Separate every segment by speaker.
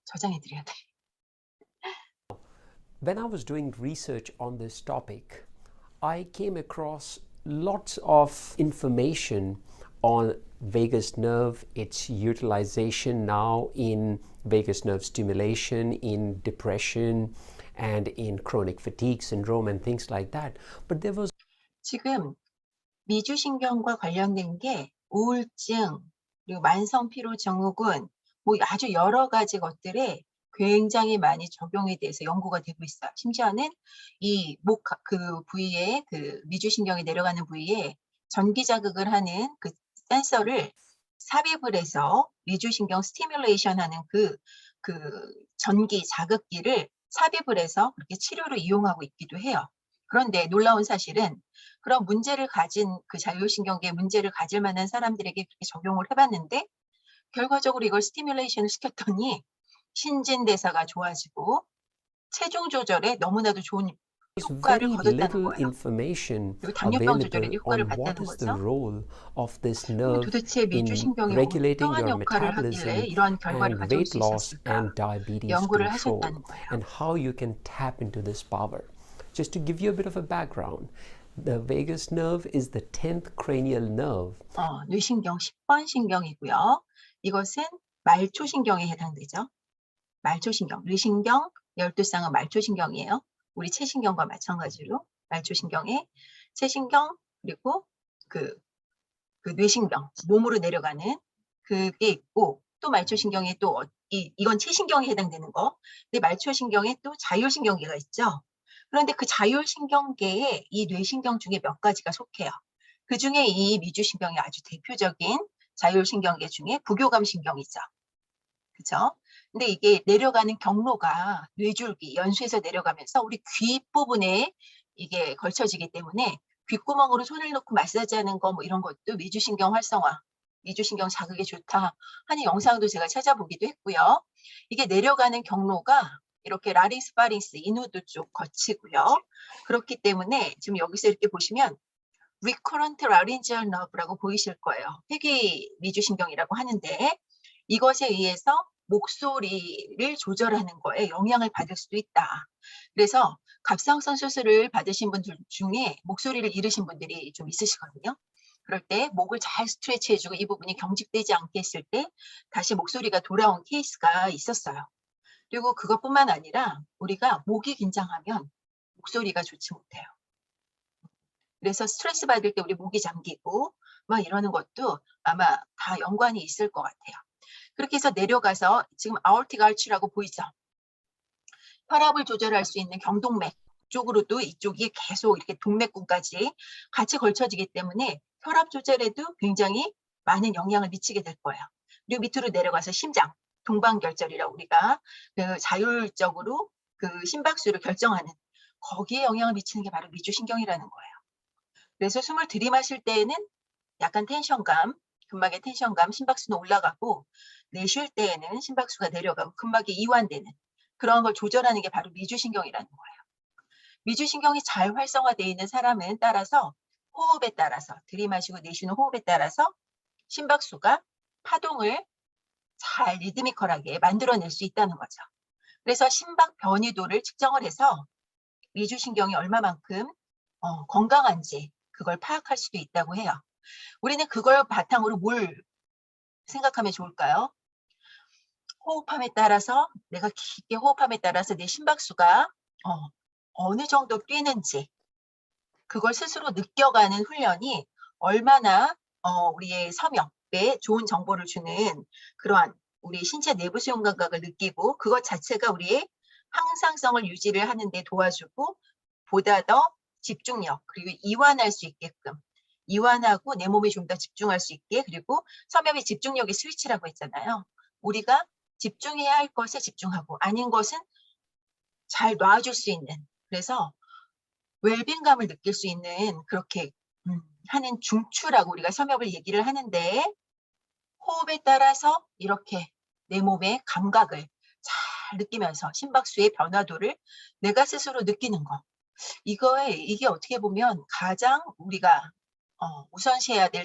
Speaker 1: 저장해 드려야 돼.
Speaker 2: When I was doing research on this topic, I came across lots of information on vagus nerve, its utilization now in vagus nerve stimulation, in depression, and in chronic fatigue syndrome and things like that. But there was
Speaker 1: 지금 미주신경과 관련된 게 우울증, 그리고 만성 피로 증후군, 뭐 아주 여러 가지 것들에 굉장히 많이 적용에 대해서 연구가 되고 있어요. 심지어는 이 그 부위에 그 미주신경이 내려가는 부위에 전기 자극을 하는 그 센서를 삽입을 해서 미주신경 스티뮬레이션 하는 그 전기 자극기를 삽입을 해서 그렇게 치료로 이용하고 있기도 해요. 그런데 놀라운 사실은 그런 문제를 가진 그 자율신경계에 문제를 가질 만한 사람들에게 그렇게 적용을 해봤는데 결과적으로 이걸 스티뮬레이션을 시켰더니 신진대사가 좋아지고 체중 조절에 너무나도 좋은 효과를
Speaker 2: very
Speaker 1: 거뒀다는
Speaker 2: little
Speaker 1: 거예요.
Speaker 2: information
Speaker 1: 그리고 당뇨병 조절에
Speaker 2: available
Speaker 1: 효과를
Speaker 2: on what
Speaker 1: 봤다는
Speaker 2: is the
Speaker 1: 거죠.
Speaker 2: role of this
Speaker 1: 그러면
Speaker 2: nerve
Speaker 1: 도대체
Speaker 2: in
Speaker 1: 미주신경이
Speaker 2: regulating
Speaker 1: 어떠한
Speaker 2: your
Speaker 1: 역할을 하길래
Speaker 2: metabolism
Speaker 1: 이러한 결과를
Speaker 2: and
Speaker 1: 가져올
Speaker 2: weight
Speaker 1: 수
Speaker 2: loss
Speaker 1: 있었을까?
Speaker 2: and diabetes
Speaker 1: 연구를
Speaker 2: control,
Speaker 1: 하셨다는 거예요.
Speaker 2: and how you can tap into this power. Just to give you a bit of a background, the vagus nerve is the 10th cranial nerve.
Speaker 1: 뇌신경 10번 신경이고요. 이것은 말초신경에 해당되죠. 말초신경, 뇌신경 12쌍은 말초신경이에요. 우리 체신경과 마찬가지로 말초신경에 체신경 그리고 그 뇌신경, 몸으로 내려가는 그게 있고 또 말초신경에 또 이건 체신경에 해당되는 거. 근데 말초신경에 또 자율신경계가 있죠. 그런데 그 자율신경계에 이 뇌신경 중에 몇 가지가 속해요. 그 중에 이 미주신경이 아주 대표적인 자율신경계 중에 부교감신경이죠. 그죠? 근데 이게 내려가는 경로가 뇌줄기, 연수에서 내려가면서 우리 귀 부분에 이게 걸쳐지기 때문에 귓구멍으로 손을 넣고 마사지하는 거 뭐 이런 것도 미주신경 활성화, 미주신경 자극에 좋다 하는 영상도 제가 찾아보기도 했고요. 이게 내려가는 경로가 이렇게 라링스, 파링스, 인후두 쪽 거치고요. 그렇기 때문에 지금 여기서 이렇게 보시면 recurrent laryngeal nerve라고 보이실 거예요. 회귀 미주신경이라고 하는데 이것에 의해서 목소리를 조절하는 거에 영향을 받을 수도 있다. 그래서 갑상선 수술을 받으신 분들 중에 목소리를 잃으신 분들이 좀 있으시거든요. 그럴 때 목을 잘 스트레치 해주고 이 부분이 경직되지 않게 했을 때 다시 목소리가 돌아온 케이스가 있었어요. 그리고 그것뿐만 아니라 우리가 목이 긴장하면 목소리가 좋지 못해요. 그래서 스트레스 받을 때 우리 목이 잠기고 막 이러는 것도 아마 다 연관이 있을 것 같아요. 그렇게 해서 내려가서 지금 아ortic arch라고 보이죠? 혈압을 조절할 수 있는 경동맥 쪽으로도 이쪽이 계속 이렇게 동맥군까지 같이 걸쳐지기 때문에 혈압 조절에도 굉장히 많은 영향을 미치게 될 거예요. 그리고 밑으로 내려가서 심장, 동반결절이라고 우리가 그 자율적으로 그 심박수를 결정하는 거기에 영향을 미치는 게 바로 미주신경이라는 거예요. 그래서 숨을 들이마실 때에는 약간 텐션감, 근막의 텐션감, 심박수는 올라가고 내쉴 때에는 심박수가 내려가고 근막이 이완되는 그런 걸 조절하는 게 바로 미주신경이라는 거예요. 미주신경이 잘 활성화되어 있는 사람은 따라서 호흡에 따라서 들이마시고 내쉬는 호흡에 따라서 심박수가 파동을 잘 리드미컬하게 만들어낼 수 있다는 거죠. 그래서 심박 변이도를 측정을 해서 미주신경이 얼마만큼 건강한지 그걸 파악할 수도 있다고 해요. 우리는 그걸 바탕으로 뭘 생각하면 좋을까요? 호흡함에 따라서 내가 깊게 호흡함에 따라서 내 심박수가 어느 정도 뛰는지 그걸 스스로 느껴가는 훈련이 얼마나 우리의 섬역에 좋은 정보를 주는 그러한 우리 신체 내부 수용 감각을 느끼고 그것 자체가 우리의 항상성을 유지를 하는 데 도와주고 보다 더 집중력 그리고 이완할 수 있게끔 이완하고 내 몸에 좀 더 집중할 수 있게 그리고 섬역의 집중력의 스위치라고 했잖아요. 우리가 집중해야 할 것에 집중하고 아닌 것은 잘 놔줄 수 있는 그래서 웰빙감을 느낄 수 있는 그렇게 하는 중추라고 우리가 섬역을 얘기를 하는데 호흡에 따라서 이렇게 내 몸의 감각을 잘 느끼면서 심박수의 변화도를 내가 스스로 느끼는 거. 이게 어떻게 보면 가장 우리가 우선시해야 될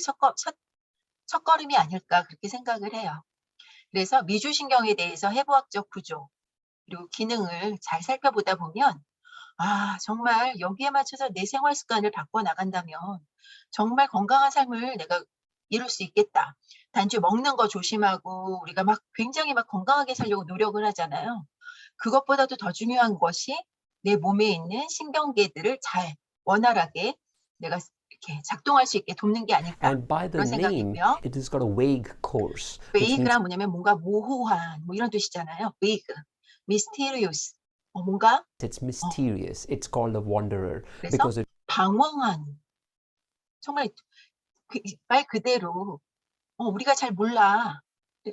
Speaker 1: 첫걸음이 아닐까 그렇게 생각을 해요. 그래서 미주신경에 대해서 해부학적 구조 그리고 기능을 잘 살펴보다 보면 아, 정말 여기에 맞춰서 내 생활 습관을 바꿔 나간다면 정말 건강한 삶을 내가 이룰 수 있겠다. 단지 먹는 거 조심하고 우리가 막 굉장히 막 건강하게 살려고 노력을 하잖아요. 그것보다도 더 중요한 것이 내 몸에 있는 신경계들을 잘 원활하게 내가 이렇게 작동할 수 있게 돕는 게 아닐까
Speaker 2: And by the
Speaker 1: 그런
Speaker 2: name,
Speaker 1: 생각이고요.
Speaker 2: it has got a vague course, which means
Speaker 1: 베이그란 뭐냐면 뭔가 모호한 뭐 이런 뜻이잖아요. 베이그, 미스테리우스, 뭔가
Speaker 2: it's
Speaker 1: 어,
Speaker 2: mysterious. It's called a wanderer
Speaker 1: 그래서
Speaker 2: because it
Speaker 1: 방황한 정말 말 그대로 우리가 잘 몰라.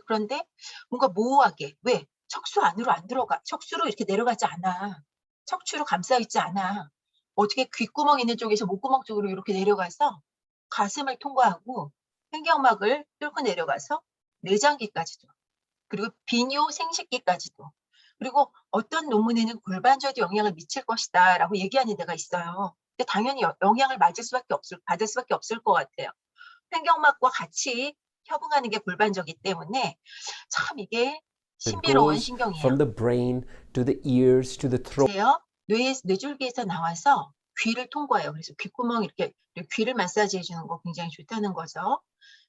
Speaker 1: 그런데 뭔가 모호하게 왜 척수 안으로 안 들어가 척수로 이렇게 내려가지 않아. 척추로 감싸 있지 않아. 어떻게 귓구멍 있는 쪽에서 목구멍 쪽으로 이렇게 내려가서 가슴을 통과하고 횡격막을 뚫고 내려가서 내장기까지도 그리고 비뇨 생식기까지도 그리고 어떤 논문에는 골반저도 영향을 미칠 것이다라고 얘기하는 데가 있어요. 근데 당연히 영향을 받을 수밖에 없을 것 같아요. 횡격막과 같이 협응하는 게 골반저기 때문에 참 이게 신비로운
Speaker 2: goes
Speaker 1: 신경이에요.
Speaker 2: from the brain to the ears to the throat.
Speaker 1: 보세요. 뇌줄기에서 나와서 귀를 통과해요. 그래서 귓구멍 이렇게 귀를 마사지해 주는 거 굉장히 좋다는 거죠.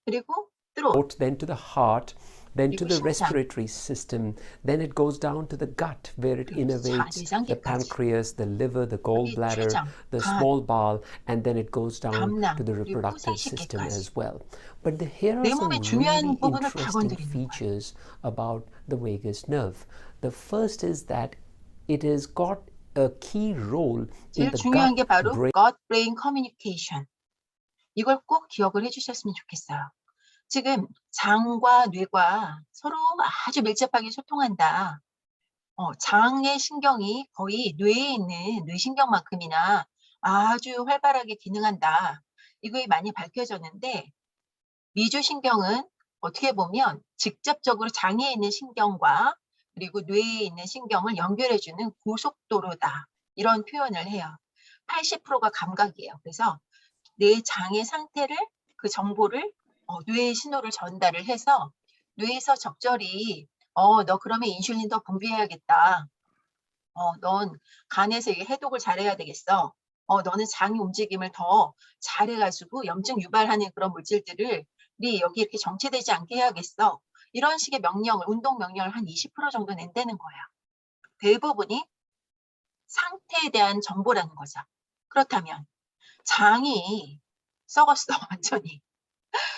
Speaker 1: 그리고 throat,
Speaker 2: Then to the heart, then to
Speaker 1: 그리고
Speaker 2: the
Speaker 1: 심장,
Speaker 2: respiratory system, then it goes down to the gut where it
Speaker 1: 그리고
Speaker 2: innervates the
Speaker 1: 내장기까지,
Speaker 2: pancreas, the liver, the
Speaker 1: 여기
Speaker 2: gallbladder,
Speaker 1: 췌장,
Speaker 2: the
Speaker 1: 간,
Speaker 2: small bowel, and then it goes down to
Speaker 1: 담낭,
Speaker 2: the
Speaker 1: 그리고
Speaker 2: reproductive system
Speaker 1: 생식기까지.
Speaker 2: as well. But here are
Speaker 1: 내
Speaker 2: some
Speaker 1: 몸의
Speaker 2: really
Speaker 1: 중요한 부분을 다
Speaker 2: interesting
Speaker 1: 건드리는 거예요.
Speaker 2: features about the vagus nerve. The first is that it has got a key role in
Speaker 1: 제일
Speaker 2: the
Speaker 1: 중요한 게 바로
Speaker 2: gut-brain
Speaker 1: gut-brain communication. 이걸 꼭 기억을 해주셨으면 좋겠어요. 지금 장과 뇌가 서로 아주 밀접하게 소통한다. 장의 신경이 거의 뇌에 있는 뇌신경만큼이나 아주 활발하게 기능한다. 이게 많이 밝혀졌는데 미주신경은 어떻게 보면 직접적으로 장에 있는 신경과 그리고 뇌에 있는 신경을 연결해주는 고속도로다. 이런 표현을 해요. 80%가 감각이에요. 그래서 내 장의 상태를 그 정보를 뇌에 신호를 전달을 해서 뇌에서 적절히 너 그러면 인슐린 더 분비해야겠다. 넌 간에서 이게 해독을 잘해야 되겠어. 너는 장의 움직임을 더 잘해가지고 염증 유발하는 그런 물질들을 여기 이렇게 정체되지 않게 해야겠어. 이런 식의 명령을, 운동 명령을 한 20% 정도 낸다는 거야. 대부분이 상태에 대한 정보라는 거죠. 그렇다면 장이 썩었어, 완전히.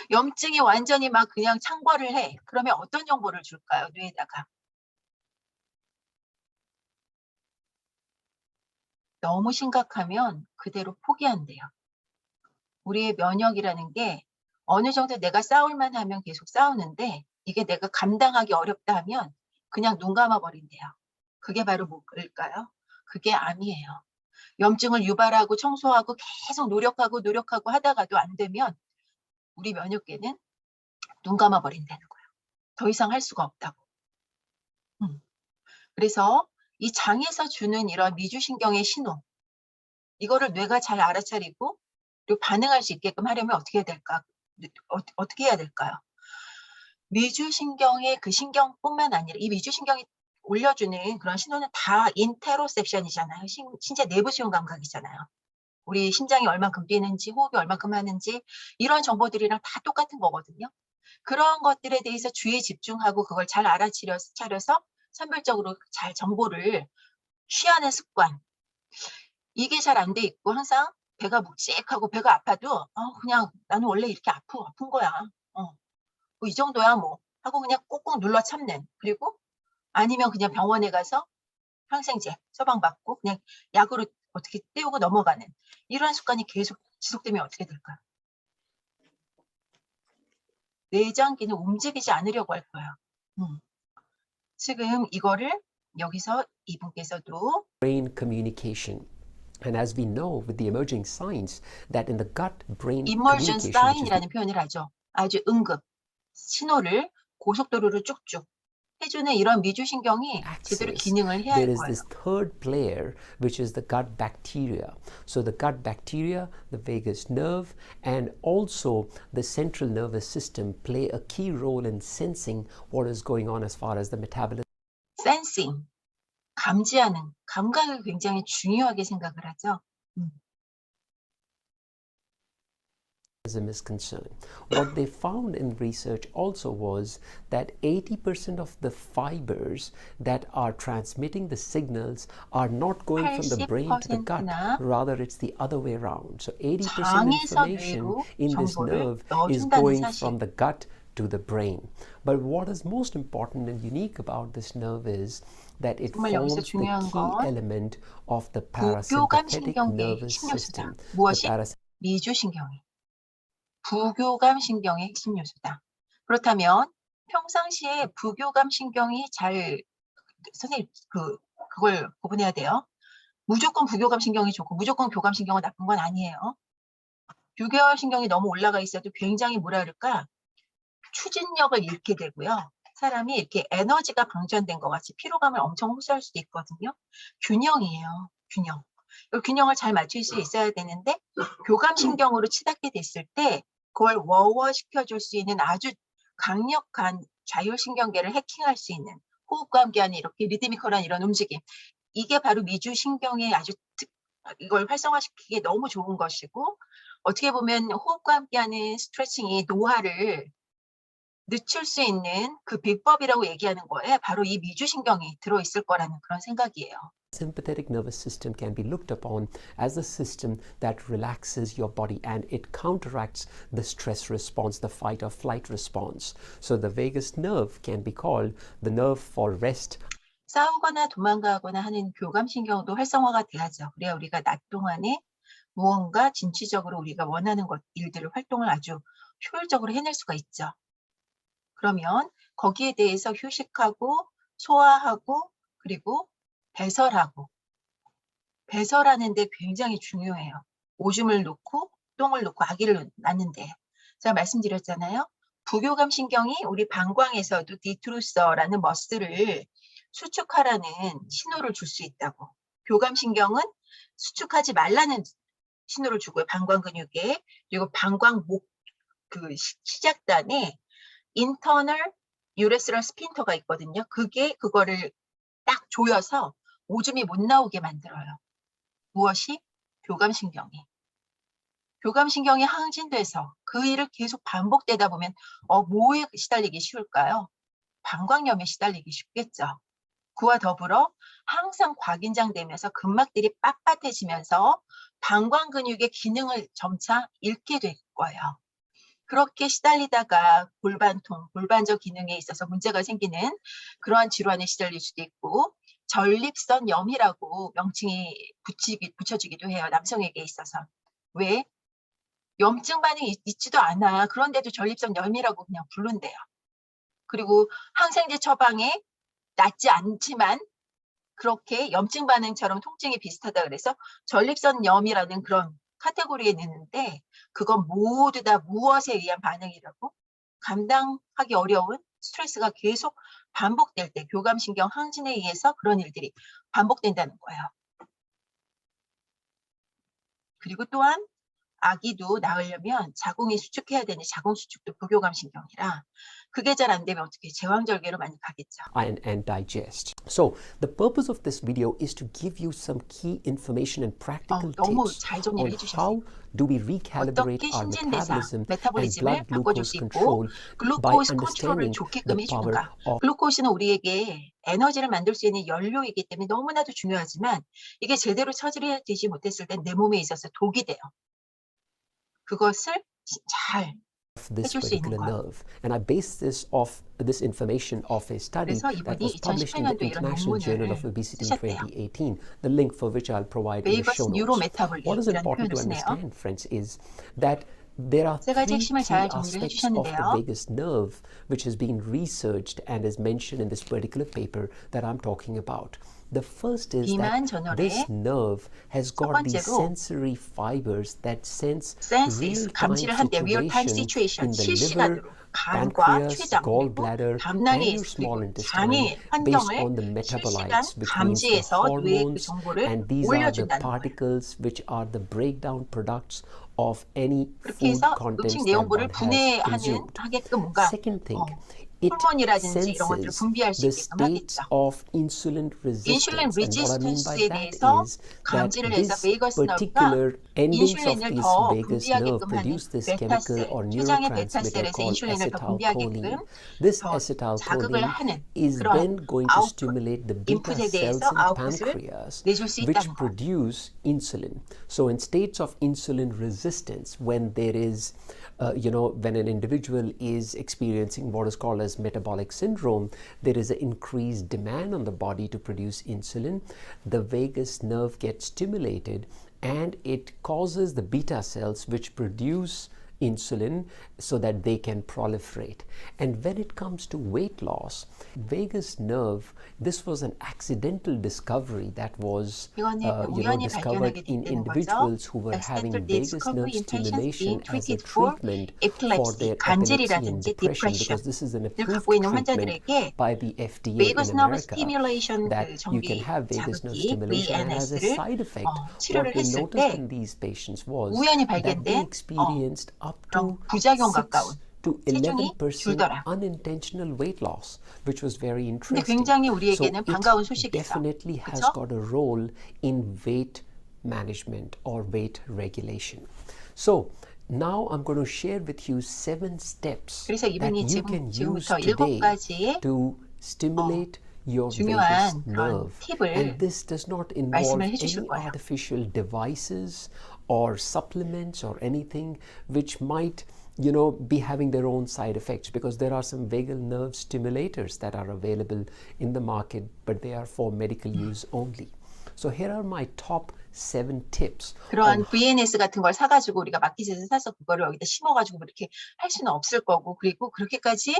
Speaker 1: 염증이 완전히 막 그냥 창궐을 해. 그러면 어떤 정보를 줄까요, 뇌에다가? 너무 심각하면 그대로 포기한대요. 우리의 면역이라는 게 어느 정도 내가 싸울만 하면 계속 싸우는데 이게 내가 감당하기 어렵다 하면 그냥 눈 감아버린대요. 그게 바로 뭘까요? 그게 암이에요. 염증을 유발하고 청소하고 계속 노력하고 하다가도 안 되면 우리 면역계는 눈 감아버린다는 거예요. 더 이상 할 수가 없다고. 그래서 이 장에서 주는 이런 미주신경의 신호, 이거를 뇌가 잘 알아차리고 그리고 반응할 수 있게끔 하려면 어떻게 해야 될까? 어떻게 해야 될까요? 미주신경의 그 신경뿐만 아니라 이 미주신경이 올려주는 그런 신호는 다 인테로셉션이잖아요. 신체 내부 수용 감각이잖아요. 우리 심장이 얼만큼 뛰는지, 호흡이 얼만큼 하는지 이런 정보들이랑 다 똑같은 거거든요. 그런 것들에 대해서 주의에 집중하고 그걸 잘 알아차려서 선별적으로 잘 정보를 취하는 습관. 이게 잘 안 돼 있고 항상 배가 묵직하고 배가 아파도 그냥 나는 원래 이렇게 아픈 거야. 뭐 이 정도야 뭐 하고 그냥 꾹꾹 눌러 참는. 그리고 아니면 그냥 병원에 가서 항생제 처방받고 그냥 약으로 어떻게 때우고 넘어가는 이런 습관이 계속 지속되면 어떻게 될까요? 내장기는 움직이지 않으려고 할 거야. 지금 이거를 여기서 이분께서도
Speaker 2: brain communication. And as we know with the emerging science that in the gut-brain
Speaker 1: immersion
Speaker 2: communication, which is the
Speaker 1: sign이라는 표현을 하죠. 아주 응급 신호를 고속도로로 쭉쭉 해주는 이런 미주신경이 제대로
Speaker 2: axis,
Speaker 1: 기능을 해야 할
Speaker 2: there is
Speaker 1: 거예요.
Speaker 2: this third player, which is the gut bacteria. So the gut bacteria, the vagus nerve, and also the central nervous system play a key role in sensing what is going on as far as the metabolism
Speaker 1: 센싱, 감지하는 감각을 굉장히 중요하게 생각을 하죠.
Speaker 2: is concerned. What they found in research also was that 80% of the fibers that are transmitting the signals are not going from the brain to the gut,
Speaker 1: 80%나
Speaker 2: rather it's the other way around. So 80%
Speaker 1: 장에서
Speaker 2: information
Speaker 1: 뇌로
Speaker 2: in this
Speaker 1: 정보를
Speaker 2: nerve is
Speaker 1: 넣어준다는
Speaker 2: going
Speaker 1: 사실.
Speaker 2: from the gut to the brain. But what is most important and unique about this nerve is that it
Speaker 1: 정말 여기서
Speaker 2: forms the
Speaker 1: 중요한
Speaker 2: key
Speaker 1: 건
Speaker 2: element of the
Speaker 1: 부교감
Speaker 2: parasympathetic
Speaker 1: 신경계의
Speaker 2: nervous
Speaker 1: 핵심
Speaker 2: system.
Speaker 1: 요소다.
Speaker 2: The
Speaker 1: 무엇이? 미주신경이. 부교감 신경의 핵심 요소다. 그렇다면 평상시에 부교감 신경이 잘 선생님 그걸 구분해야 돼요. 무조건 부교감 신경이 좋고 무조건 교감 신경은 나쁜 건 아니에요. 부교감 신경이 너무 올라가 있어도 굉장히 뭐라 그럴까? 추진력을 잃게 되고요. 사람이 이렇게 에너지가 방전된 것 같이 피로감을 엄청 호소할 수도 있거든요. 균형이에요. 균형. 이 균형을 잘 맞출 수 있어야 되는데 교감신경으로 치닫게 됐을 때 그걸 워워시켜줄 수 있는 아주 강력한 좌율신경계를 해킹할 수 있는 호흡과 함께하는 이렇게 리드미컬한 이런 움직임. 이게 바로 미주신경의 아주 이걸 활성화시키기에 너무 좋은 것이고 어떻게 보면 호흡과 함께하는 스트레칭이 노화를 늦출 수 있는 그 비법이라고 얘기하는 거에 바로 이 미주신경이 들어있을 거라는 그런 생각이에요.
Speaker 2: Sympathetic nervous system can be looked upon as a system that relaxes your body and it counteracts the stress response, the fight or flight response. So the vagus nerve can be called the nerve for rest.
Speaker 1: 싸우거나 도망가거나 하는 교감신경도 활성화가 돼야죠. 그래야 우리가 낮 동안에 무언가 진취적으로 우리가 원하는 일들을 활동을 아주 효율적으로 해낼 수가 있죠. 그러면 거기에 대해서 휴식하고 소화하고 그리고 배설하는 데 굉장히 중요해요. 오줌을 놓고 똥을 놓고 아기를 낳는데 제가 말씀드렸잖아요. 부교감 신경이 우리 방광에서도 디트루서라는 머슬을 수축하라는 신호를 줄 수 있다고. 교감 신경은 수축하지 말라는 신호를 주고요. 방광 근육에. 그리고 방광 시작단에 인터널 유레스럴 스핀터가 있거든요. 그거를 딱 조여서 오줌이 못 나오게 만들어요. 무엇이? 교감신경이. 교감신경이 항진돼서 그 일을 계속 반복되다 보면 뭐에 시달리기 쉬울까요? 방광염에 시달리기 쉽겠죠. 그와 더불어 항상 과긴장되면서 근막들이 빳빳해지면서 방광 근육의 기능을 점차 잃게 될 거예요. 그렇게 시달리다가 골반통, 골반적 기능에 있어서 문제가 생기는 그러한 질환에 시달릴 수도 있고 전립선염이라고 명칭이 붙여지기도 해요. 남성에게 있어서. 왜? 염증 반응이 있지도 않아. 그런데도 전립선염이라고 그냥 부른대요. 그리고 항생제 처방에 낫지 않지만 그렇게 염증 반응처럼 통증이 비슷하다 그래서 전립선염이라는 그런 카테고리에 넣는데 그건 모두 다 무엇에 의한 반응이라고? 감당하기 어려운 스트레스가 계속 반복될 때 교감신경 항진에 의해서 그런 일들이 반복된다는 거예요. 그리고 또한 아기도 낳으려면 자궁이 수축해야 되는 자궁 수축도 부교감신경이라 그게 잘 안 되면 어떻게 제왕절개로 많이 가겠죠.
Speaker 2: And digest. So the purpose of this video is to give you some key information and practical
Speaker 1: 너무
Speaker 2: tips
Speaker 1: 잘
Speaker 2: on
Speaker 1: 정리를 해주셨어요.
Speaker 2: how do we recalibrate
Speaker 1: 어떻게
Speaker 2: our
Speaker 1: 신진대사,
Speaker 2: metabolism and
Speaker 1: 메타볼리즘을
Speaker 2: blood
Speaker 1: 바꿔줄
Speaker 2: glucose
Speaker 1: 수 있고
Speaker 2: control by
Speaker 1: 글루코스 컨트롤을
Speaker 2: understanding
Speaker 1: 좋게끔
Speaker 2: the power
Speaker 1: 해주는가.
Speaker 2: of
Speaker 1: 글루코스는 우리에게 에너지를 만들 수 있는 연료이기 때문에 너무나도 중요하지만 이게 제대로 처리되지 못했을 때 내 몸에 있어서 독이 돼요. 그것을 잘
Speaker 2: this
Speaker 1: 해줄 수 있는
Speaker 2: particular
Speaker 1: 것.
Speaker 2: nerve. And I base this information off a study
Speaker 1: 그래서
Speaker 2: that
Speaker 1: 이분이
Speaker 2: was published in the
Speaker 1: 2018년도 이런
Speaker 2: International Journal
Speaker 1: 논문을
Speaker 2: of Obesity in
Speaker 1: 쓰셨대요.
Speaker 2: 2018, the link for which I'll provide in the
Speaker 1: 베이거스
Speaker 2: show
Speaker 1: 뉴로
Speaker 2: notes. What is
Speaker 1: 메타볼릭이라는
Speaker 2: important
Speaker 1: 표현을
Speaker 2: to
Speaker 1: 쓰네요.
Speaker 2: understand, friends, is that There are
Speaker 1: 세 가지
Speaker 2: three
Speaker 1: 핵심을
Speaker 2: key
Speaker 1: 잘 정리를
Speaker 2: aspects of the
Speaker 1: 해주셨는데요.
Speaker 2: vagus nerve which has been researched and is mentioned in this particular paper that I'm talking about. The first is
Speaker 1: 비만
Speaker 2: that
Speaker 1: 전열의
Speaker 2: this nerve has
Speaker 1: 첫
Speaker 2: got these
Speaker 1: 번째로
Speaker 2: sensory fibers that sense
Speaker 1: senses,
Speaker 2: real-time
Speaker 1: 감지를 한대, real-time
Speaker 2: situation
Speaker 1: situation,
Speaker 2: in the liver,
Speaker 1: 실시간으로 간과
Speaker 2: pancreas,
Speaker 1: 췌장, 그리고
Speaker 2: gallbladder,
Speaker 1: 감낭의
Speaker 2: and your small
Speaker 1: 그리고
Speaker 2: intestine
Speaker 1: 장의
Speaker 2: based
Speaker 1: 환경을
Speaker 2: on the
Speaker 1: 실시간
Speaker 2: metabolites, which means the
Speaker 1: 감지해서 뇌에 그
Speaker 2: hormones,
Speaker 1: 정보를
Speaker 2: and these are the
Speaker 1: 올려준다는 거예요.
Speaker 2: particles which are the breakdown products of any
Speaker 1: 그렇게
Speaker 2: food
Speaker 1: 해서
Speaker 2: contents
Speaker 1: 음식
Speaker 2: that
Speaker 1: 내용물을
Speaker 2: one has
Speaker 1: 분해하는
Speaker 2: consumed.
Speaker 1: 하게끔 뭔가
Speaker 2: Second thing, it
Speaker 1: 호르몬이라든지 이런 것들을
Speaker 2: senses
Speaker 1: 분비할 수
Speaker 2: the
Speaker 1: 있게끔
Speaker 2: states
Speaker 1: 하겠죠.
Speaker 2: of insulin
Speaker 1: 인슐린
Speaker 2: resistance. And what I mean by
Speaker 1: 레지스턴스에
Speaker 2: that
Speaker 1: 대해서
Speaker 2: is that
Speaker 1: 감지를 해서
Speaker 2: this
Speaker 1: 베이거스 너브가
Speaker 2: particular endings of
Speaker 1: 인슐린을
Speaker 2: this
Speaker 1: 더
Speaker 2: vagus nerve
Speaker 1: 분비하게끔 하는
Speaker 2: produce this chemical
Speaker 1: 베타셀,
Speaker 2: or
Speaker 1: 췌장의
Speaker 2: neurotransmitter
Speaker 1: 베타셀에서
Speaker 2: called
Speaker 1: 인슐린을 더 분비하게끔
Speaker 2: acetylcholine. This
Speaker 1: 더 자극을
Speaker 2: acetylcholine
Speaker 1: 하는
Speaker 2: is
Speaker 1: 그러한
Speaker 2: then going to
Speaker 1: 아웃풋,
Speaker 2: stimulate the beta
Speaker 1: 인풋에
Speaker 2: cells
Speaker 1: 대해서
Speaker 2: in
Speaker 1: 아웃풋을
Speaker 2: pancreas
Speaker 1: 내줄 수
Speaker 2: which
Speaker 1: 있다는 것.
Speaker 2: produce insulin. So in states of insulin resistance, when there is when an individual is experiencing what is called as metabolic syndrome, there is an increased demand on the body to produce insulin. The vagus nerve gets stimulated and it causes the beta cells which produce insulin so that they can proliferate. And when it comes to weight loss, vagus nerve, this was an accidental discovery that was discovered in individuals who were having vagus nerve stimulation as a treatment for their epilepsy and depression, because this is an approved treatment by the FDA in America that you can have vagus nerve stimulation, and as a side effect, what they noticed in these patients was that they experienced up to
Speaker 1: 부작용 가까운
Speaker 2: 6 to
Speaker 1: 체중이
Speaker 2: 11%
Speaker 1: 줄더라.
Speaker 2: unintentional weight loss, which was very
Speaker 1: 근데
Speaker 2: interesting.
Speaker 1: 굉장히
Speaker 2: So
Speaker 1: 우리에게는 반가운
Speaker 2: it
Speaker 1: 소식이죠.
Speaker 2: definitely has
Speaker 1: 그쵸?
Speaker 2: got a role in weight management or weight regulation. So now I'm going to share with you 7 steps
Speaker 1: 그래서
Speaker 2: that
Speaker 1: 이분이
Speaker 2: you can use
Speaker 1: 지금부터
Speaker 2: today
Speaker 1: 7가지의
Speaker 2: to stimulate your vagus
Speaker 1: 중요한 그런
Speaker 2: nerve.
Speaker 1: 팁을
Speaker 2: And this does not involve
Speaker 1: 말씀을 해주실
Speaker 2: any
Speaker 1: 거예요.
Speaker 2: artificial devices or supplements or anything which might be having their own side effects, because there are some vagal nerve stimulators that are available in the market, but they are for medical use only. So here are my top 7 tips.
Speaker 1: 그러한 VNS 같은 걸 사가지고 우리가 마켓에서 사서 그거를 여기다 심어가지고 이렇게 할 수는 없을 거고, 그리고 그렇게까지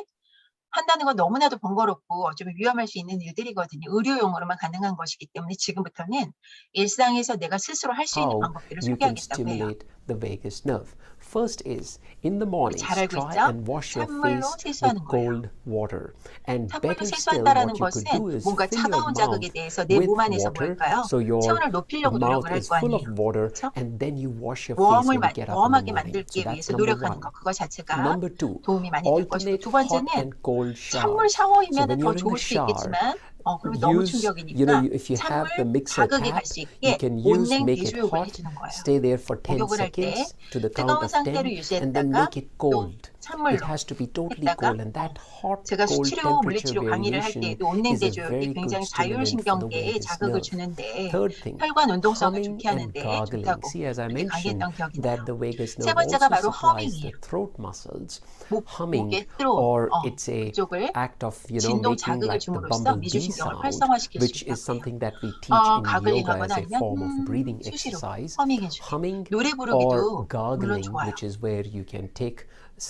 Speaker 1: 한다는 건 너무나도 번거롭고 어쩌면 위험할 수 있는 일들이거든요. 의료용으로만 가능한 것이기 때문에 지금부터는 일상에서 내가 스스로 할 수 있는
Speaker 2: How
Speaker 1: 방법들을
Speaker 2: you can
Speaker 1: 소개하겠다고 해요.
Speaker 2: stimulate the vagus nerve. First is in the mornings,
Speaker 1: 잘 알고
Speaker 2: try
Speaker 1: 있죠?
Speaker 2: and wash your
Speaker 1: 찬물로
Speaker 2: face
Speaker 1: 세수하는
Speaker 2: with
Speaker 1: 거예요.
Speaker 2: cold water. And
Speaker 1: 찬물로
Speaker 2: better still,
Speaker 1: 세수한다라는
Speaker 2: what you could do
Speaker 1: 것은
Speaker 2: is
Speaker 1: 뭔가
Speaker 2: fill your
Speaker 1: 차가운 자극에
Speaker 2: mouth
Speaker 1: 대해서 내
Speaker 2: with
Speaker 1: 몸 안에서
Speaker 2: water,
Speaker 1: 뭘까요?
Speaker 2: so your
Speaker 1: 체온을 높이려고
Speaker 2: mouth
Speaker 1: 노력을 할
Speaker 2: is
Speaker 1: 거
Speaker 2: full
Speaker 1: 아니에요.
Speaker 2: of water,
Speaker 1: 그렇죠?
Speaker 2: and then you wash your face when you get up in the
Speaker 1: 웜하게
Speaker 2: morning. So
Speaker 1: 만들기
Speaker 2: that's
Speaker 1: 위해서
Speaker 2: number
Speaker 1: 노력하는
Speaker 2: 1.
Speaker 1: 것, 그거 자체가
Speaker 2: Number 2,
Speaker 1: 도움이 많이 될 것이고,
Speaker 2: alternate
Speaker 1: 두
Speaker 2: hot
Speaker 1: 번째는
Speaker 2: and cold
Speaker 1: 찬물
Speaker 2: showers. So
Speaker 1: 샤워이면
Speaker 2: when
Speaker 1: 더
Speaker 2: you're in
Speaker 1: 좋을
Speaker 2: the
Speaker 1: 수도
Speaker 2: shower,
Speaker 1: 있겠지만 그러면 너무
Speaker 2: use,
Speaker 1: 충격이니까
Speaker 2: if you have the
Speaker 1: 찬물
Speaker 2: mixer
Speaker 1: 자극이
Speaker 2: tap,
Speaker 1: 갈 수
Speaker 2: you
Speaker 1: 있게
Speaker 2: can use,
Speaker 1: 온냉
Speaker 2: make it
Speaker 1: 비수욕을
Speaker 2: hot,
Speaker 1: 해주는 거예요.
Speaker 2: stay there for 10
Speaker 1: 목욕을 할 때
Speaker 2: seconds to the count
Speaker 1: 뜨거운
Speaker 2: of 10,
Speaker 1: 상태로
Speaker 2: and then
Speaker 1: 유지했다가
Speaker 2: make it
Speaker 1: 또
Speaker 2: cold. It
Speaker 1: 찬물로
Speaker 2: has to be totally
Speaker 1: 했다가
Speaker 2: cold, and that hot,
Speaker 1: 제가
Speaker 2: cold
Speaker 1: 수치료,
Speaker 2: temperature
Speaker 1: 물리치료 강의를 할
Speaker 2: variation
Speaker 1: 때에도
Speaker 2: is a
Speaker 1: 온냉대조욕이
Speaker 2: very good
Speaker 1: 굉장히
Speaker 2: stimulant for the
Speaker 1: 자율신경계에
Speaker 2: vagus
Speaker 1: 자극을
Speaker 2: nerve.
Speaker 1: 주는데
Speaker 2: Third thing,
Speaker 1: 혈관 운동성을
Speaker 2: humming
Speaker 1: 좋게
Speaker 2: and
Speaker 1: 하는데
Speaker 2: gargling.
Speaker 1: 좋다고
Speaker 2: See, as I
Speaker 1: 그렇게
Speaker 2: mentioned,
Speaker 1: 강의했던 기억이 나요.
Speaker 2: that the vagus
Speaker 1: 세
Speaker 2: nerve
Speaker 1: 번째가
Speaker 2: also
Speaker 1: 바로
Speaker 2: supplies the
Speaker 1: 허밍이에요.
Speaker 2: throat muscles.
Speaker 1: 목에
Speaker 2: Humming,
Speaker 1: throat,
Speaker 2: or it's a
Speaker 1: 그쪽을
Speaker 2: act of
Speaker 1: 진동
Speaker 2: making
Speaker 1: 자극을
Speaker 2: like the
Speaker 1: 줌으로써
Speaker 2: bumblebee
Speaker 1: 미주신경을
Speaker 2: sound,
Speaker 1: 활성화시킬 수
Speaker 2: which is
Speaker 1: 있다고 해요.
Speaker 2: something that we teach in yoga
Speaker 1: 가글링하거나
Speaker 2: as a
Speaker 1: 아니면
Speaker 2: form of breathing
Speaker 1: 수시로
Speaker 2: exercise.
Speaker 1: 허밍해주기.
Speaker 2: Humming
Speaker 1: 노래
Speaker 2: or
Speaker 1: 부르기도 물론
Speaker 2: gargling,
Speaker 1: 좋아요.
Speaker 2: which is where you can take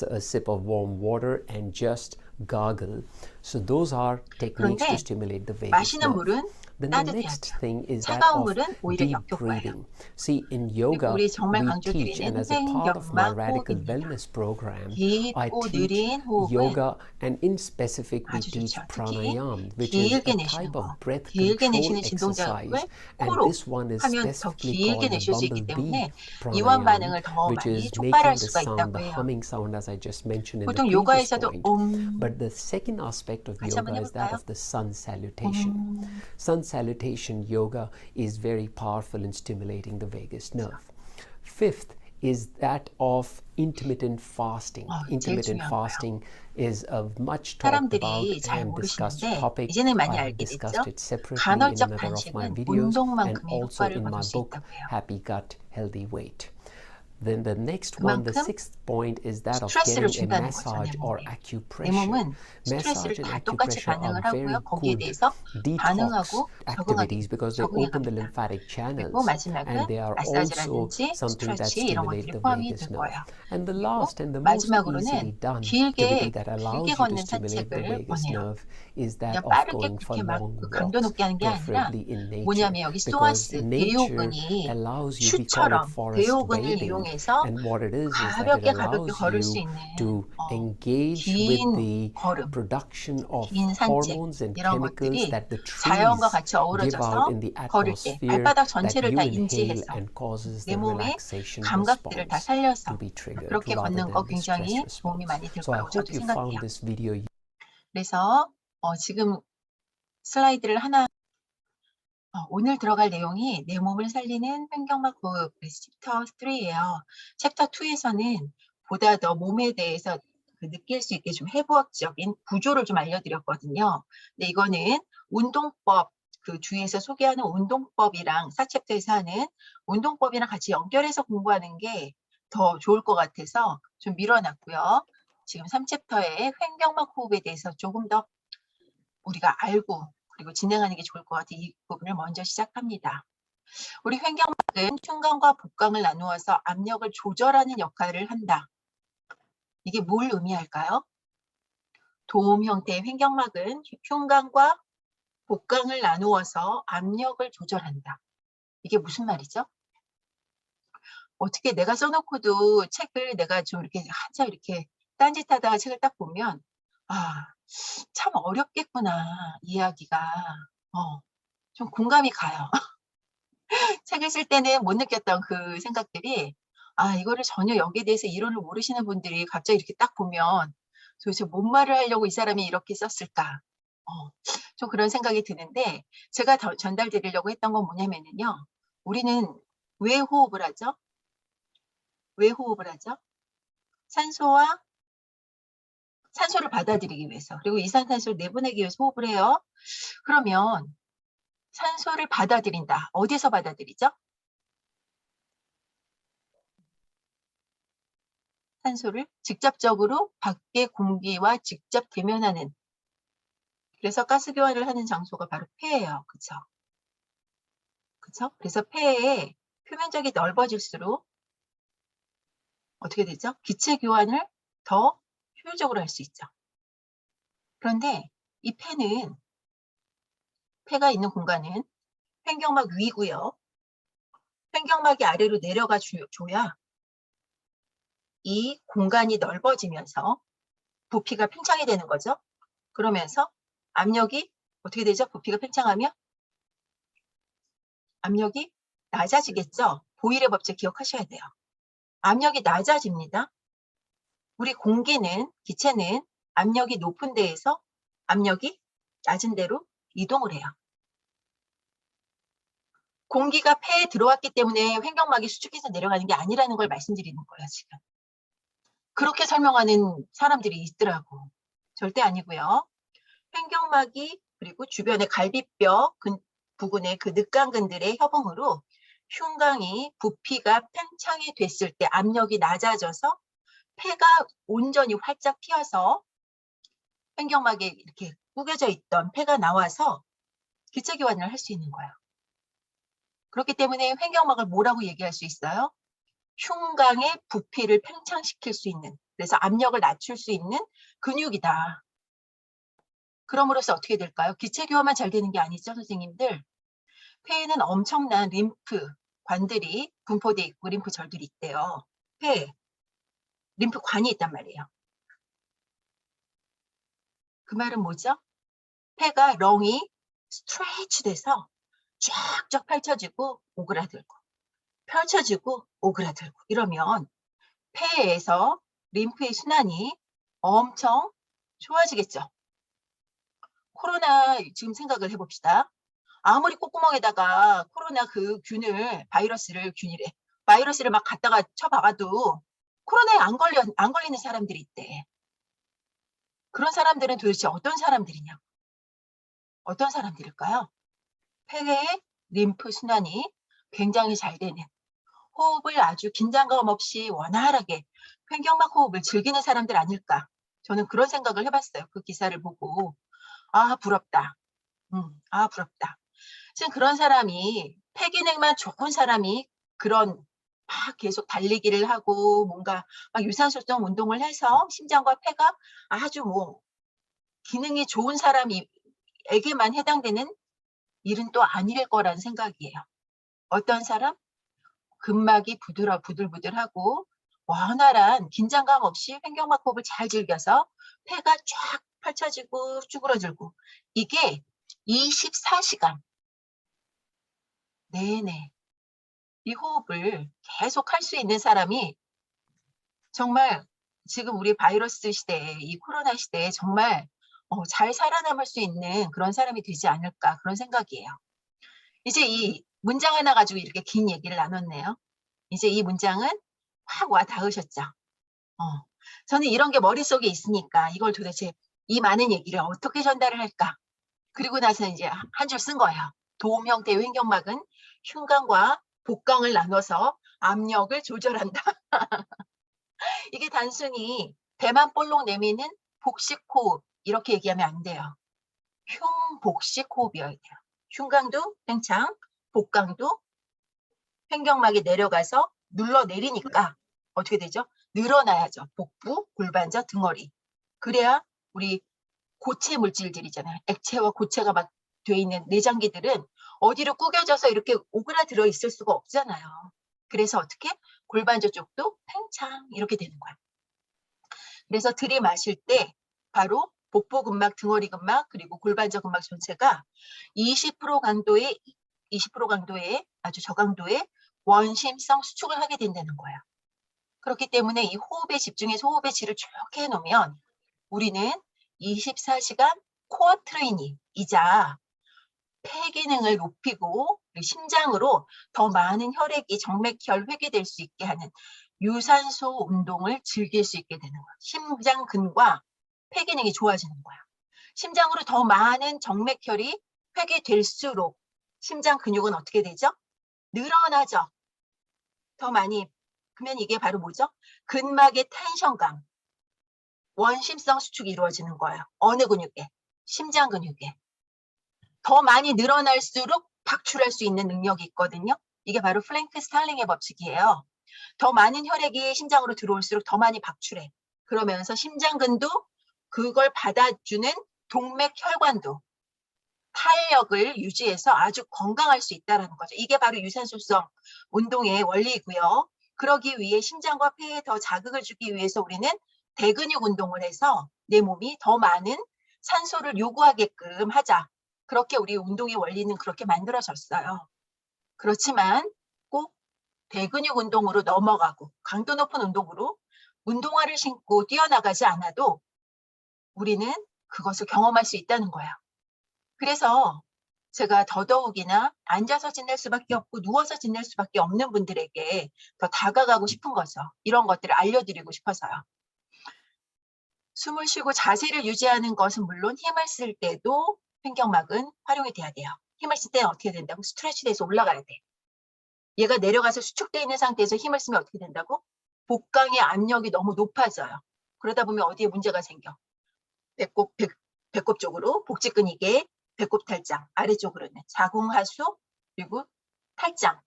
Speaker 2: a sip of warm water and just gargle. So those are techniques to
Speaker 1: 그런데
Speaker 2: stimulate the vagus
Speaker 1: 마시는
Speaker 2: nerve.
Speaker 1: 물은
Speaker 2: Then the next
Speaker 1: 따뜻해야죠.
Speaker 2: thing is that
Speaker 1: 차가운
Speaker 2: of
Speaker 1: 물은 오히려
Speaker 2: deep
Speaker 1: 역효과예요.
Speaker 2: breathing. See, in yoga,
Speaker 1: 우리 정말
Speaker 2: we
Speaker 1: 강조드리는
Speaker 2: teach, and as a part of my
Speaker 1: 생경막
Speaker 2: radical
Speaker 1: 호흡입니다.
Speaker 2: wellness program, I
Speaker 1: 깊고
Speaker 2: teach
Speaker 1: 느린 호흡은
Speaker 2: yoga, and in specific we
Speaker 1: 아주
Speaker 2: teach
Speaker 1: 좋죠. 특히
Speaker 2: pranayam, which is
Speaker 1: 길게
Speaker 2: a
Speaker 1: 내쉬는
Speaker 2: type of
Speaker 1: 거,
Speaker 2: breath
Speaker 1: 길게
Speaker 2: control
Speaker 1: 내쉬는 진동자극을
Speaker 2: exercise, and
Speaker 1: 코로
Speaker 2: this one is
Speaker 1: 하면 더
Speaker 2: specifically
Speaker 1: 길게
Speaker 2: called the
Speaker 1: 내쉴 수 있기
Speaker 2: bumblebee
Speaker 1: 때문에 이완
Speaker 2: pranayam,
Speaker 1: 반응을 더
Speaker 2: which
Speaker 1: 많이
Speaker 2: is
Speaker 1: 촉발할
Speaker 2: making the
Speaker 1: 수가
Speaker 2: sound,
Speaker 1: 있다고
Speaker 2: the
Speaker 1: 해요.
Speaker 2: humming sound, as I just mentioned in the
Speaker 1: 보통
Speaker 2: previous
Speaker 1: 요가에서도
Speaker 2: point. But the second aspect of
Speaker 1: 같이 한번
Speaker 2: yoga is that
Speaker 1: 해볼까요?
Speaker 2: of the sun salutation. Sun salutation yoga is very powerful in stimulating the vagus nerve. Fifth is that of intermittent fasting.
Speaker 1: 제일
Speaker 2: Intermittent
Speaker 1: 중요한 거예요.
Speaker 2: fasting is a much talked about
Speaker 1: 사람들이 잘
Speaker 2: and discussed
Speaker 1: 모르시는데
Speaker 2: topic.
Speaker 1: 이제는 많이
Speaker 2: I have
Speaker 1: 알게
Speaker 2: discussed
Speaker 1: 됐죠.
Speaker 2: it separately in
Speaker 1: 간헐적
Speaker 2: another of my
Speaker 1: 단식은
Speaker 2: videos and
Speaker 1: 운동만큼의
Speaker 2: also
Speaker 1: 효과를
Speaker 2: in
Speaker 1: 거둘
Speaker 2: my
Speaker 1: 수
Speaker 2: book
Speaker 1: 있다고 해요.
Speaker 2: Happy Gut Healthy Weight. Then the next one, the
Speaker 1: 그만큼
Speaker 2: sixth point is that of
Speaker 1: 스트레스를
Speaker 2: getting a
Speaker 1: 준다는 거죠, 내
Speaker 2: massage or
Speaker 1: 몸에. 내
Speaker 2: acupressure.
Speaker 1: 몸은
Speaker 2: Massage
Speaker 1: 스트레스를
Speaker 2: and
Speaker 1: 다 똑같이
Speaker 2: acupressure are
Speaker 1: 반응을 하고요.
Speaker 2: very
Speaker 1: 거기에
Speaker 2: good
Speaker 1: 대해서
Speaker 2: detox
Speaker 1: 반응하고 적응하게,
Speaker 2: activities because they
Speaker 1: 적응해
Speaker 2: open the
Speaker 1: 갑니다.
Speaker 2: lymphatic
Speaker 1: 그리고
Speaker 2: channels
Speaker 1: 마지막은
Speaker 2: and they are also
Speaker 1: 마사지라든지
Speaker 2: something that
Speaker 1: 스트레치 이런
Speaker 2: stimulate
Speaker 1: 것들이
Speaker 2: the
Speaker 1: 포함이
Speaker 2: vagus
Speaker 1: 될
Speaker 2: nerve.
Speaker 1: 거예요.
Speaker 2: And the
Speaker 1: 그리고
Speaker 2: last and the most easily
Speaker 1: 마지막으로는
Speaker 2: done activity
Speaker 1: 길게
Speaker 2: that
Speaker 1: 길게
Speaker 2: allows you to
Speaker 1: 걷는
Speaker 2: stimulate the
Speaker 1: 산책을
Speaker 2: vagus
Speaker 1: 권해요.
Speaker 2: nerve is that
Speaker 1: 그냥
Speaker 2: of
Speaker 1: 빠르게
Speaker 2: going for
Speaker 1: 그렇게 막
Speaker 2: long
Speaker 1: 강도
Speaker 2: walks,
Speaker 1: 높게 하는 게 아니라
Speaker 2: preferably in nature,
Speaker 1: 뭐냐면 여기
Speaker 2: because
Speaker 1: 스토아스
Speaker 2: nature
Speaker 1: 대요근이
Speaker 2: allows you, we call it
Speaker 1: 슈처럼
Speaker 2: forest
Speaker 1: 대요근을
Speaker 2: bathing,
Speaker 1: 이용해서
Speaker 2: and what it is that it
Speaker 1: 가볍게
Speaker 2: allows
Speaker 1: 걸을 수
Speaker 2: you
Speaker 1: 있는
Speaker 2: to engage with
Speaker 1: 긴
Speaker 2: the
Speaker 1: 걸음,
Speaker 2: production of
Speaker 1: 긴 산책
Speaker 2: hormones and
Speaker 1: 이런
Speaker 2: chemicals
Speaker 1: 것들이
Speaker 2: that the
Speaker 1: 자연과
Speaker 2: trees
Speaker 1: 같이
Speaker 2: give out
Speaker 1: 어우러져서
Speaker 2: in the
Speaker 1: 걸을 때
Speaker 2: atmosphere
Speaker 1: 발바닥
Speaker 2: that
Speaker 1: 전체를 다
Speaker 2: you inhale
Speaker 1: 인지해서
Speaker 2: and causes
Speaker 1: 내
Speaker 2: the
Speaker 1: 몸의
Speaker 2: relaxation
Speaker 1: 감각들을 다
Speaker 2: response to
Speaker 1: 살려서
Speaker 2: be triggered
Speaker 1: 그렇게
Speaker 2: rather
Speaker 1: 걷는 거
Speaker 2: than the stress
Speaker 1: 굉장히 도움이
Speaker 2: response.
Speaker 1: 많이 될
Speaker 2: So I
Speaker 1: 거라고 저도
Speaker 2: hope you
Speaker 1: 생각해요.
Speaker 2: found this video
Speaker 1: 그래서 지금 슬라이드를 하나 오늘 들어갈 내용이 내 몸을 살리는 횡격막 호흡 챕터 3예요. 챕터 2에서는 보다 더 몸에 대해서 느낄 수 있게 좀 해부학적인 구조를 좀 알려드렸거든요. 근데 이거는 운동법, 그 주위에서 소개하는 운동법이랑 4챕터에서 하는 운동법이랑 같이 연결해서 공부하는 게 더 좋을 것 같아서 좀 밀어놨고요. 지금 3챕터의 횡격막 호흡에 대해서 조금 더 우리가 알고 그리고 진행하는 게 좋을 것 같아요. 이 부분을 먼저 시작합니다. 우리 횡격막은 흉곽과 복강을 나누어서 압력을 조절하는 역할을 한다. 이게 뭘 의미할까요? 도움 형태의 횡격막은 흉곽과 복강을 나누어서 압력을 조절한다. 이게 무슨 말이죠? 어떻게 내가 써놓고도 책을 내가 좀 이렇게 한참 이렇게 딴짓하다가 책을 딱 보면 참 어렵겠구나 이야기가 좀 공감이 가요. 책을 쓸 때는 못 느꼈던 그 생각들이 이거를 전혀 여기에 대해서 이론을 모르시는 분들이 갑자기 이렇게 딱 보면 도대체 뭔 말을 하려고 이 사람이 이렇게 썼을까? 좀 그런 생각이 드는데 제가 더 전달드리려고 했던 건 뭐냐면요. 우리는 왜 호흡을 하죠? 왜 호흡을 하죠? 산소를 받아들이기 위해서 그리고 이산화탄소를 내보내기 위해서 호흡을 해요. 그러면 산소를 받아들인다. 어디서 받아들이죠? 산소를 직접적으로 밖의 공기와 직접 대면하는 그래서 가스 교환을 하는 장소가 바로 폐예요. 그쵸? 그쵸? 그래서 폐의 표면적이 넓어질수록 어떻게 되죠? 기체 교환을 더 효율적으로 할 수 있죠. 그런데 이 폐가 있는 공간은 횡격막 위고요. 횡격막이 아래로 내려가 줘야 이 공간이 넓어지면서 부피가 팽창이 되는 거죠. 그러면서 압력이 어떻게 되죠? 부피가 팽창하면 압력이 낮아지겠죠. 보일의 법칙 기억하셔야 돼요. 압력이 낮아집니다. 우리 기체는 압력이 높은 데에서 압력이 낮은 데로 이동을 해요. 공기가 폐에 들어왔기 때문에 횡격막이 수축해서 내려가는 게 아니라는 걸 말씀드리는 거예요, 지금. 그렇게 설명하는 사람들이 있더라고. 절대 아니고요. 횡격막이 그리고 주변의 갈비뼈 부근의 그 늑강근들의 협응으로 흉곽이 부피가 팽창이 됐을 때 압력이 낮아져서 폐가 온전히 활짝 튀어서 횡격막에 이렇게 구겨져 있던 폐가 나와서 기체 교환을 할 수 있는 거예요. 그렇기 때문에 횡격막을 뭐라고 얘기할 수 있어요? 흉곽의 부피를 팽창시킬 수 있는, 그래서 압력을 낮출 수 있는 근육이다. 그럼으로써 어떻게 될까요? 기체 교환만 잘 되는 게 아니죠, 선생님들. 폐에는 엄청난 림프관들이 분포되어 있고 림프절들이 있대요. 폐에 림프관이 있단 말이에요. 그 말은 뭐죠? 폐가 렁이 스트레치 돼서 쫙쫙 펼쳐지고 오그라들고 펼쳐지고 오그라들고 이러면 폐에서 림프의 순환이 엄청 좋아지겠죠. 코로나 지금 생각을 해봅시다. 아무리 콧구멍에다가 코로나 그 바이러스를 막 갖다가 쳐박아도 코로나에 안 걸리는 사람들이 있대. 그런 사람들은 도대체 어떤 사람들이냐? 어떤 사람들일까요? 폐의 림프 순환이 굉장히 잘 되는, 호흡을 아주 긴장감 없이 원활하게 횡격막 호흡을 즐기는 사람들 아닐까. 저는 그런 생각을 해봤어요. 그 기사를 보고. 아, 부럽다. 아, 부럽다. 지금 그런 사람이 폐기능만 좋은 사람이 그런 막 계속 달리기를 하고 뭔가 막 유산소성 운동을 해서 심장과 폐가 아주 뭐 기능이 좋은 사람에게만 해당되는 일은 또 아닐 거라는 생각이에요. 어떤 사람? 근막이 부들부들하고 원활한 긴장감 없이 횡격막 호흡을 잘 즐겨서 폐가 쫙 펼쳐지고 쭈그러들고 이게 24시간 내내 이 호흡을 계속 할 수 있는 사람이 정말 지금 우리 바이러스 시대에 이 코로나 시대에 정말 잘 살아남을 수 있는 그런 사람이 되지 않을까 그런 생각이에요. 이제 이 문장 하나 가지고 이렇게 긴 얘기를 나눴네요. 이제 이 문장은 확 와 닿으셨죠? 저는 이런 게 머릿속에 있으니까 이걸 도대체 이 많은 얘기를 어떻게 전달을 할까? 그리고 나서 이제 한 줄 쓴 거예요. 도움 형태의 횡격막은 흉곽과 복강을 나눠서 압력을 조절한다. 이게 단순히 배만 볼록 내미는 복식호흡 이렇게 얘기하면 안 돼요. 흉복식호흡이어야 돼요. 흉곽도 팽창, 복강도 횡격막이 내려가서 눌러내리니까 어떻게 되죠? 늘어나야죠. 복부, 골반저, 등허리. 그래야 우리 고체 물질들이잖아요. 액체와 고체가 막 돼 있는 내장기들은 어디로 구겨져서 이렇게 오그라들어 있을 수가 없잖아요. 그래서 어떻게? 골반저 쪽도 팽창 이렇게 되는 거야. 그래서 들이마실 때 바로 복부 근막, 등허리 근막, 그리고 골반저 근막 전체가 20% 강도의 20% 강도의 아주 저강도의 원심성 수축을 하게 된다는 거예요. 그렇기 때문에 이 호흡에 집중해서 호흡의 질을 좋게 해놓으면 우리는 24시간 코어 트레이닝이자 폐 기능을 높이고 심장으로 더 많은 혈액이 정맥혈 회귀될 수 있게 하는 유산소 운동을 즐길 수 있게 되는 거야. 심장근과 폐 기능이 좋아지는 거야. 심장으로 더 많은 정맥혈이 회귀될수록 심장 근육은 어떻게 되죠? 늘어나죠. 더 많이. 그러면 이게 바로 뭐죠? 근막의 텐션감, 원심성 수축이 이루어지는 거예요. 어느 근육에? 심장 근육에. 더 많이 늘어날수록 박출할 수 있는 능력이 있거든요. 이게 바로 플랭크 스탈링의 법칙이에요. 더 많은 혈액이 심장으로 들어올수록 더 많이 박출해. 그러면서 심장근도 그걸 받아주는 동맥혈관도 탄력을 유지해서 아주 건강할 수 있다는 거죠. 이게 바로 유산소성 운동의 원리이고요. 그러기 위해 심장과 폐에 더 자극을 주기 위해서 우리는 대근육 운동을 해서 내 몸이 더 많은 산소를 요구하게끔 하자. 그렇게 우리 운동의 원리는 그렇게 만들어졌어요. 그렇지만 꼭 대근육 운동으로 넘어가고 강도 높은 운동으로 운동화를 신고 뛰어나가지 않아도 우리는 그것을 경험할 수 있다는 거예요. 그래서 제가 더더욱이나 앉아서 지낼 수밖에 없고 누워서 지낼 수밖에 없는 분들에게 더 다가가고 싶은 거죠. 이런 것들을 알려드리고 싶어서요. 숨을 쉬고 자세를 유지하는 것은 물론 힘을 쓸 때도 횡격막은 활용이 돼야 돼요. 힘을 쓸 때는 어떻게 된다고? 스트레치 돼서 올라가야 돼. 얘가 내려가서 수축되어 있는 상태에서 힘을 쓰면 어떻게 된다고? 복강의 압력이 너무 높아져요. 그러다 보면 어디에 문제가 생겨? 배꼽 쪽으로 복직근육에 배꼽 탈장, 아래쪽으로는 자궁하수, 그리고 탈장,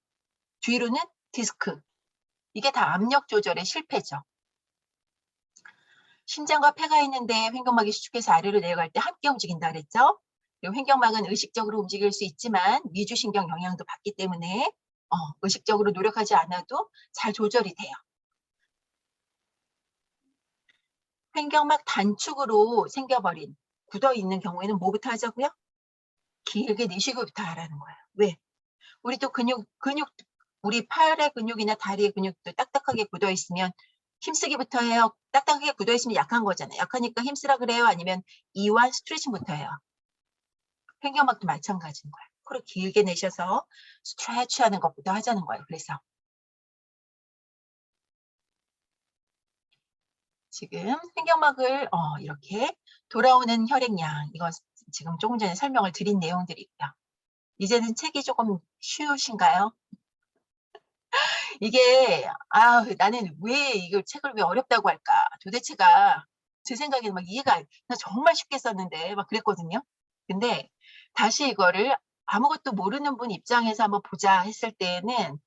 Speaker 1: 뒤로는 디스크. 이게 다 압력 조절의 실패죠. 심장과 폐가 있는데 횡격막이 수축해서 아래로 내려갈 때 함께 움직인다 그랬죠. 그리고 횡격막은 의식적으로 움직일 수 있지만 미주신경 영향도 받기 때문에 의식적으로 노력하지 않아도 잘 조절이 돼요. 횡격막 단축으로 생겨버린 굳어있는 경우에는 뭐부터 하자고요? 길게 내쉬고부터 하라는 거예요. 왜? 우리 또 우리 팔의 근육이나 다리의 근육도 딱딱하게 굳어있으면 힘쓰기부터 해요. 딱딱하게 굳어있으면 약한 거잖아요. 약하니까 힘쓰라 그래요? 아니면 이완 스트레칭부터 해요? 횡격막도 마찬가지인 거예요. 코를 길게 내셔서 스트레치 하는 것부터 하자는 거예요. 그래서 지금 횡격막을 이렇게 돌아오는 혈액량, 이거 지금 조금 전에 설명을 드린 내용들이고요. 이제는 책이 조금 쉬우신가요? 이게 나는 왜 이걸 책을 왜 어렵다고 할까? 도대체가 제 생각에는 막 이해가 나 정말 쉽게 썼는데 막 그랬거든요. 근데 다시 이거를 아무것도 모르는 분 입장에서 한번 보자 했을 때에는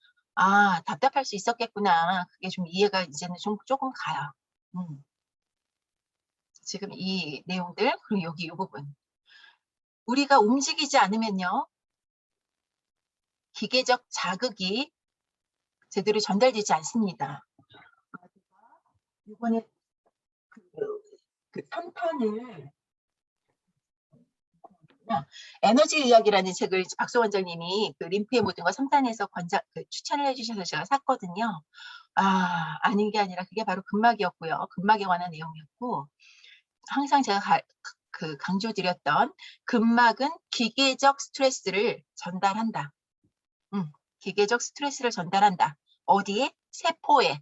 Speaker 1: 답답할 수 있었겠구나. 그게 좀 이해가 이제는 좀 조금 가요. 음. 지금 이 내용들 그리고 여기 이 부분. 우리가 움직이지 않으면요. 기계적 자극이 제대로 전달되지 않습니다. 이번에 그, 그 3탄을 에너지 의학이라는 책을 박소 원장님이 그 림프의 모든 것 3탄에서 추천을 해주셔서 제가 샀거든요. 아닌 게 아니라 그게 바로 근막이었고요. 근막에 관한 내용이었고 항상 제가 강조드렸던 근막은 기계적 스트레스를 전달한다. 기계적 스트레스를 전달한다. 어디에? 세포에.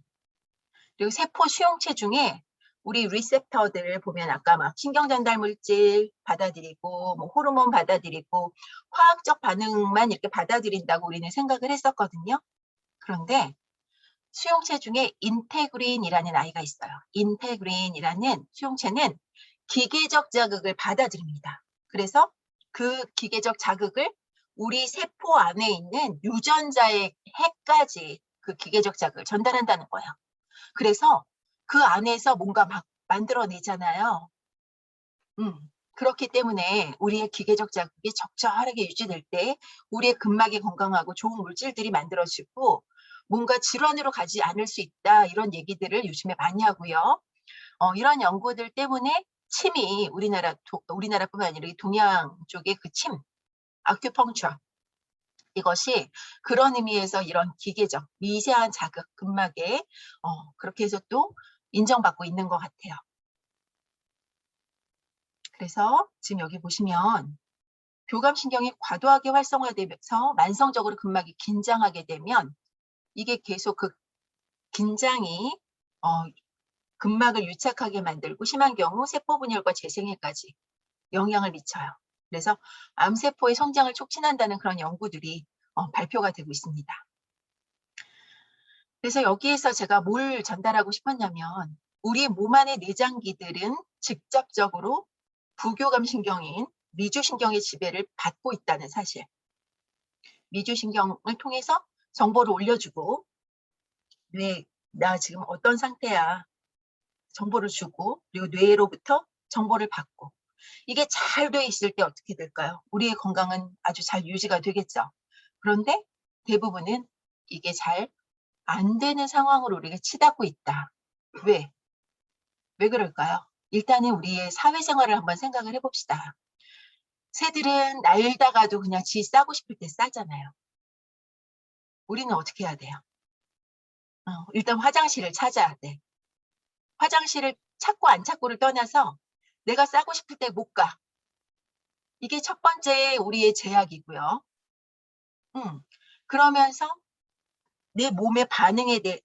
Speaker 1: 그리고 세포 수용체 중에 우리 리셉터들 보면 아까 막 신경전달 물질 받아들이고 뭐 호르몬 받아들이고 화학적 반응만 이렇게 받아들인다고 우리는 생각을 했었거든요. 그런데 수용체 중에 인테그린이라는 아이가 있어요. 인테그린이라는 수용체는 기계적 자극을 받아들입니다. 그래서 그 기계적 자극을 우리 세포 안에 있는 유전자의 핵까지 그 기계적 자극을 전달한다는 거예요. 그래서 그 안에서 뭔가 막 만들어내잖아요. 그렇기 때문에 우리의 기계적 자극이 적절하게 유지될 때 우리의 근막이 건강하고 좋은 물질들이 만들어지고 뭔가 질환으로 가지 않을 수 있다. 이런 얘기들을 요즘에 많이 하고요. 이런 연구들 때문에 침이 우리나라뿐만 아니라 동양 쪽의 그 침, 아큐펑처 이것이 그런 의미에서 이런 기계적 미세한 자극 근막에 그렇게 해서 또 인정받고 있는 것 같아요. 그래서 지금 여기 보시면 교감신경이 과도하게 활성화되면서 만성적으로 근막이 긴장하게 되면 이게 계속 그 긴장이 근막을 유착하게 만들고 심한 경우 세포 분열과 재생에까지 영향을 미쳐요. 그래서 암세포의 성장을 촉진한다는 그런 연구들이 발표가 되고 있습니다. 그래서 여기에서 제가 뭘 전달하고 싶었냐면 우리 몸 안의 내장기들은 직접적으로 부교감신경인 미주신경의 지배를 받고 있다는 사실. 미주신경을 통해서 정보를 올려주고 나 지금 어떤 상태야 정보를 주고 그리고 뇌로부터 정보를 받고 이게 잘 돼 있을 때 어떻게 될까요? 우리의 건강은 아주 잘 유지가 되겠죠. 그런데 대부분은 이게 잘 안 되는 상황으로 우리가 치닫고 있다. 왜? 왜 그럴까요? 일단은 우리의 사회생활을 한번 생각을 해봅시다. 새들은 날다가도 그냥 지 싸고 싶을 때 싸잖아요. 우리는 어떻게 해야 돼요? 일단 화장실을 찾아야 돼. 화장실을 찾고 안 찾고를 떠나서 내가 싸고 싶을 때 못 가. 이게 첫 번째 우리의 제약이고요. 그러면서 내 몸의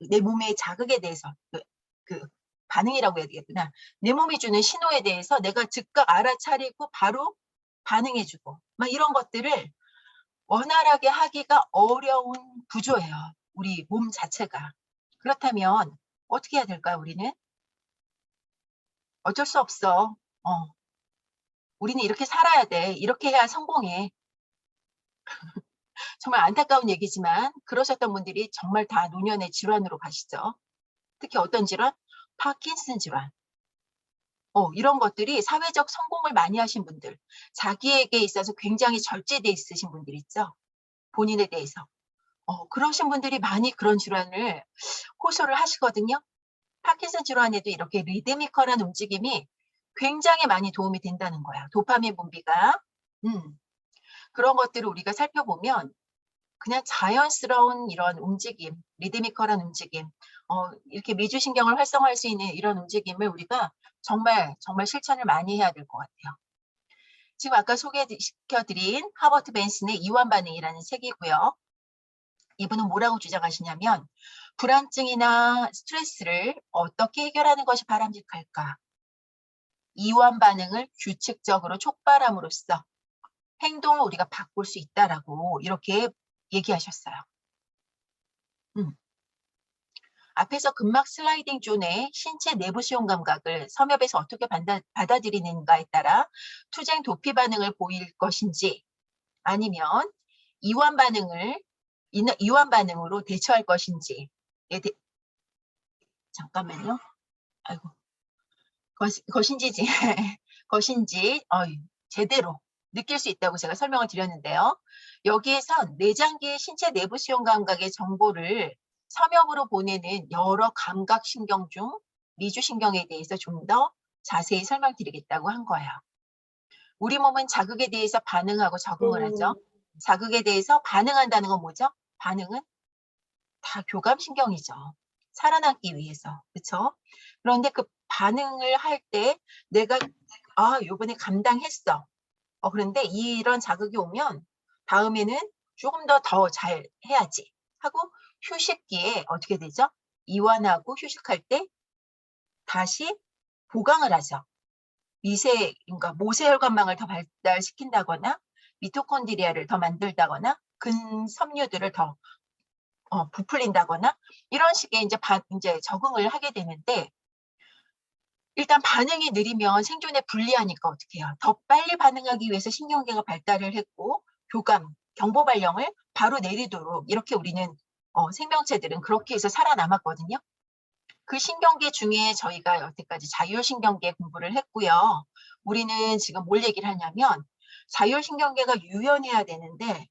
Speaker 1: 내 몸의 자극에 대해서 그 반응이라고 해야 되겠구나. 내 몸이 주는 신호에 대해서 내가 즉각 알아차리고 바로 반응해주고 막 이런 것들을 원활하게 하기가 어려운 구조예요. 우리 몸 자체가. 그렇다면 어떻게 해야 될까요, 우리는? 어쩔 수 없어. 우리는 이렇게 살아야 돼. 이렇게 해야 성공해. 정말 안타까운 얘기지만 그러셨던 분들이 정말 다 노년의 질환으로 가시죠. 특히 어떤 질환? 파킨슨 질환. 이런 것들이 사회적 성공을 많이 하신 분들, 자기에게 있어서 굉장히 절제돼 있으신 분들 있죠. 본인에 대해서. 그러신 분들이 많이 그런 질환을 호소를 하시거든요. 파킨슨 질환에도 이렇게 리드미컬한 움직임이 굉장히 많이 도움이 된다는 거야. 도파민 분비가. 그런 것들을 우리가 살펴보면 그냥 자연스러운 이런 움직임, 리드미컬한 움직임, 이렇게 미주신경을 활성화할 수 있는 이런 움직임을 우리가 정말 실천을 많이 해야 될 것 같아요. 지금 아까 소개시켜드린 하버트 벤슨의 이완 반응이라는 책이고요. 이분은 뭐라고 주장하시냐면 불안증이나 스트레스를 어떻게 해결하는 것이 바람직할까? 이완 반응을 규칙적으로 촉발함으로써 행동을 우리가 바꿀 수 있다라고 이렇게 얘기하셨어요. 앞에서 근막 슬라이딩 존의 신체 내부 수용 감각을 섬엽에서 어떻게 받아들이는가에 따라 투쟁 도피 반응을 보일 것인지 아니면 이완 반응으로 대처할 것인지 잠깐만요. 아이고. 것인지 제대로 느낄 수 있다고 제가 설명을 드렸는데요. 여기에선 내장기의 신체 내부 수용 감각의 정보를 섬엽으로 보내는 여러 감각신경 중 미주신경에 대해서 좀 더 자세히 설명드리겠다고 한 거예요. 우리 몸은 자극에 대해서 반응하고 적응을 하죠. 자극에 대해서 반응한다는 건 뭐죠? 반응은 다 교감신경이죠. 살아남기 위해서. 그렇죠? 그런데 그 반응을 할 때 내가 요번에 감당했어. 그런데 이런 자극이 오면 다음에는 조금 더 잘 해야지 하고 휴식기에 어떻게 되죠? 이완하고 휴식할 때 다시 보강을 하죠. 그러니까 모세혈관망을 더 발달시킨다거나 미토콘드리아를 더 만들다거나 근섬유들을 더 부풀린다거나 이런 식의 이제 적응을 하게 되는데 일단 반응이 느리면 생존에 불리하니까 어떻게 해요? 더 빨리 반응하기 위해서 신경계가 발달을 했고 교감, 경보 발령을 바로 내리도록 이렇게 우리는 생명체들은 그렇게 해서 살아남았거든요. 그 신경계 중에 저희가 여태까지 자율신경계 공부를 했고요. 우리는 지금 뭘 얘기를 하냐면 자율신경계가 유연해야 되는데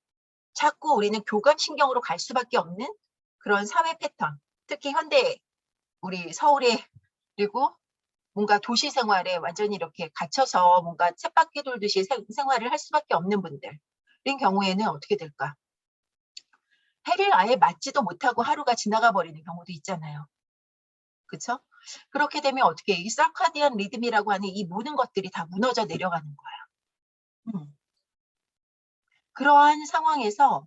Speaker 1: 자꾸 우리는 교감신경으로 갈 수밖에 없는 그런 사회 패턴, 특히 현대 우리 서울에 그리고 뭔가 도시 생활에 완전히 이렇게 갇혀서 뭔가 쳇바퀴 돌듯이 생활을 할 수밖에 없는 분들인 경우에는 어떻게 될까? 해를 아예 맞지도 못하고 하루가 지나가 버리는 경우도 있잖아요. 그렇죠? 그렇게 되면 어떻게 이 서카디안 리듬이라고 하는 이 모든 것들이 다 무너져 내려가는 거예요. 그러한 상황에서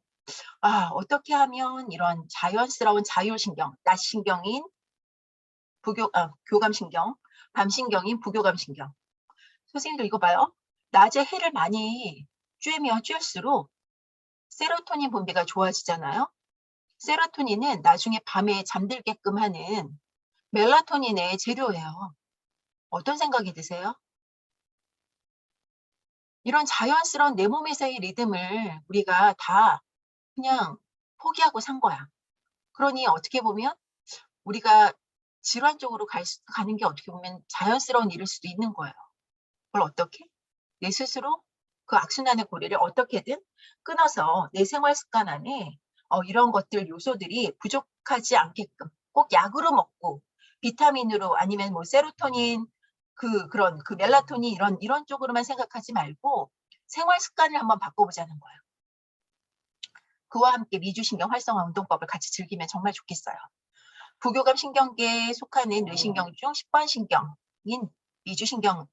Speaker 1: 어떻게 하면 이런 자연스러운 자율신경, 낮신경인 교감신경, 밤신경인 부교감신경. 선생님들 이거 봐요. 낮에 해를 많이 쬐면 쬐을수록 세로토닌 분비가 좋아지잖아요. 세로토닌은 나중에 밤에 잠들게끔 하는 멜라토닌의 재료예요. 어떤 생각이 드세요? 이런 자연스러운 내 몸에서의 리듬을 우리가 다 그냥 포기하고 산 거야. 그러니 어떻게 보면 우리가 질환 쪽으로 가는 게 어떻게 보면 자연스러운 일일 수도 있는 거예요. 그걸 어떻게? 내 스스로 그 악순환의 고리를 어떻게든 끊어서 내 생활 습관 안에 이런 것들 요소들이 부족하지 않게끔 꼭 약으로 먹고 비타민으로 아니면 뭐 세로토닌 그런 멜라토닌 이런 쪽으로만 생각하지 말고 생활 습관을 한번 바꿔보자는 거예요. 그와 함께 미주신경 활성화 운동법을 같이 즐기면 정말 좋겠어요. 부교감 신경계에 속하는 뇌신경 중 10번 신경인 미주신경은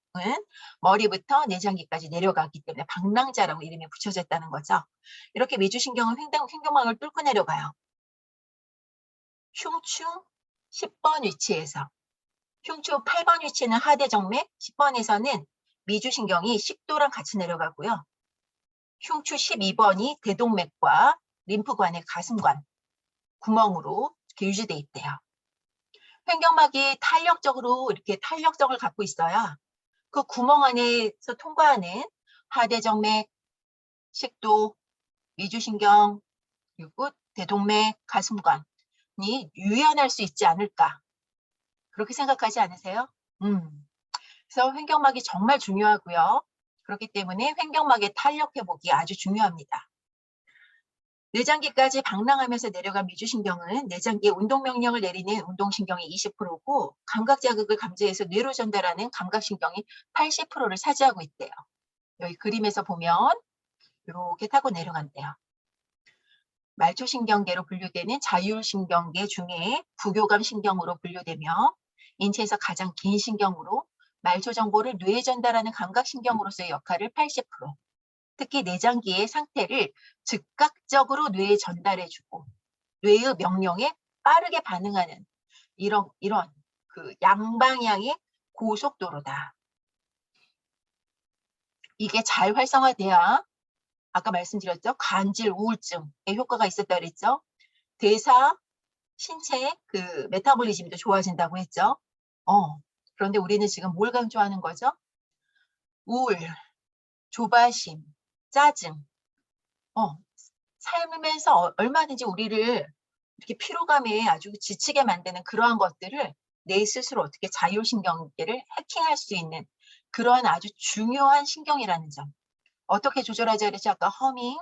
Speaker 1: 머리부터 내장기까지 내려가기 때문에 방랑자라고 이름이 붙여졌다는 거죠. 이렇게 미주신경은 횡격막을 뚫고 내려가요. 흉추 10번 위치에서 흉추 8번 위치는 하대정맥, 10번에서는 미주신경이 식도랑 같이 내려가고요. 흉추 12번이 대동맥과 림프관의 가슴관 구멍으로 이렇게 유지돼 있대요. 횡격막이 이렇게 탄력적을 갖고 있어야 그 구멍 안에서 통과하는 하대정맥, 식도, 미주신경, 그리고 대동맥, 가슴관이 유연할 수 있지 않을까. 그렇게 생각하지 않으세요? 그래서 횡격막이 정말 중요하고요. 그렇기 때문에 횡격막의 탄력 회복이 아주 중요합니다. 내장기까지 방랑하면서 내려간 미주신경은 내장기의 운동명령을 내리는 운동신경이 20%고 감각자극을 감지해서 뇌로 전달하는 감각신경이 80%를 차지하고 있대요. 여기 그림에서 보면 이렇게 타고 내려간대요. 말초신경계로 분류되는 자율신경계 중에 부교감신경으로 분류되며 인체에서 가장 긴 신경으로 말초 정보를 뇌에 전달하는 감각신경으로서의 역할을 80%, 특히 내장기의 상태를 즉각적으로 뇌에 전달해주고 뇌의 명령에 빠르게 반응하는 이런 그 양방향의 고속도로다. 이게 잘 활성화돼야 아까 말씀드렸죠. 간질 우울증의 효과가 있었다 그랬죠. 대사, 신체 그 메타볼리즘도 좋아진다고 했죠. 그런데 우리는 지금 뭘 강조하는 거죠? 우울, 조바심, 짜증. 살면서 얼마든지 우리를 이렇게 피로감에 아주 지치게 만드는 그러한 것들을 내 스스로 어떻게 자율신경계를 해킹할 수 있는 그러한 아주 중요한 신경이라는 점. 어떻게 조절하자 그랬죠? 아까 허밍,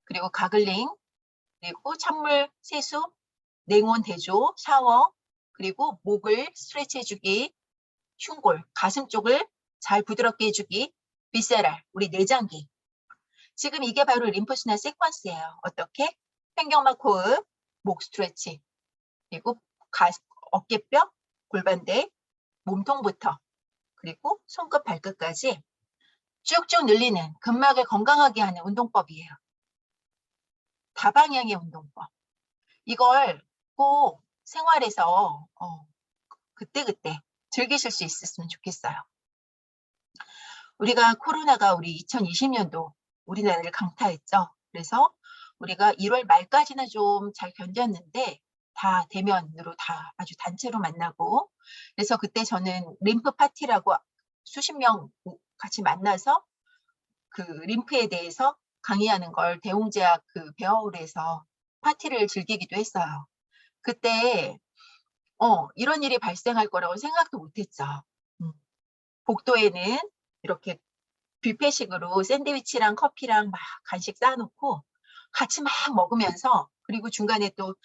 Speaker 1: 그리고 가글링, 그리고 찬물 세수, 냉온 대조, 샤워, 그리고 목을 스트레치 해주기, 흉골, 가슴 쪽을 잘 부드럽게 해주기, 비세랄, 우리 내장기. 지금 이게 바로 림프순환 세퀀스예요. 어떻게? 횡격막 호흡, 목 스트레치, 그리고 어깨뼈, 골반대, 몸통부터, 그리고 손끝 발끝까지 쭉쭉 늘리는 근막을 건강하게 하는 운동법이에요. 다방향의 운동법. 이걸 꼭 생활에서 그때그때 즐기실 수 있었으면 좋겠어요. 우리가 코로나가 우리 2020년도 우리나라를 강타했죠. 그래서 우리가 1월 말까지는 좀 잘 견뎠는데 다 대면으로 다 아주 단체로 만나고 그래서 그때 저는 림프 파티라고 수십 명 같이 만나서 그 림프에 대해서 강의하는 걸 대웅제약 그 베어홀에서 파티를 즐기기도 했어요. 그때 이런 일이 발생할 거라고 생각도 못했죠. 복도에는 이렇게 뷔페식으로 샌드위치랑 커피랑 막 간식 쌓아놓고 같이 막 먹으면서 그리고 중간에 또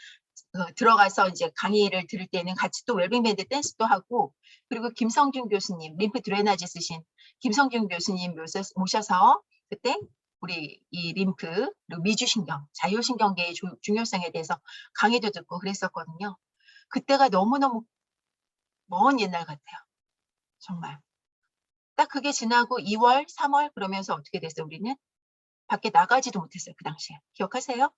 Speaker 1: 들어가서 이제 강의를 들을 때는 같이 또 웰빙 밴드 댄스도 하고 그리고 김성준 교수님 림프 드레나지 쓰신 김성준 교수님 모셔서 그때 우리 이 림프 그리고 미주신경 자율신경계의 중요성에 대해서 강의도 듣고 그랬었거든요. 그때가 너무너무 먼 옛날 같아요. 정말. 딱 그게 지나고 2월, 3월 그러면서 어떻게 됐어요? 우리는 밖에 나가지도 못했어요. 그 당시에. 기억하세요?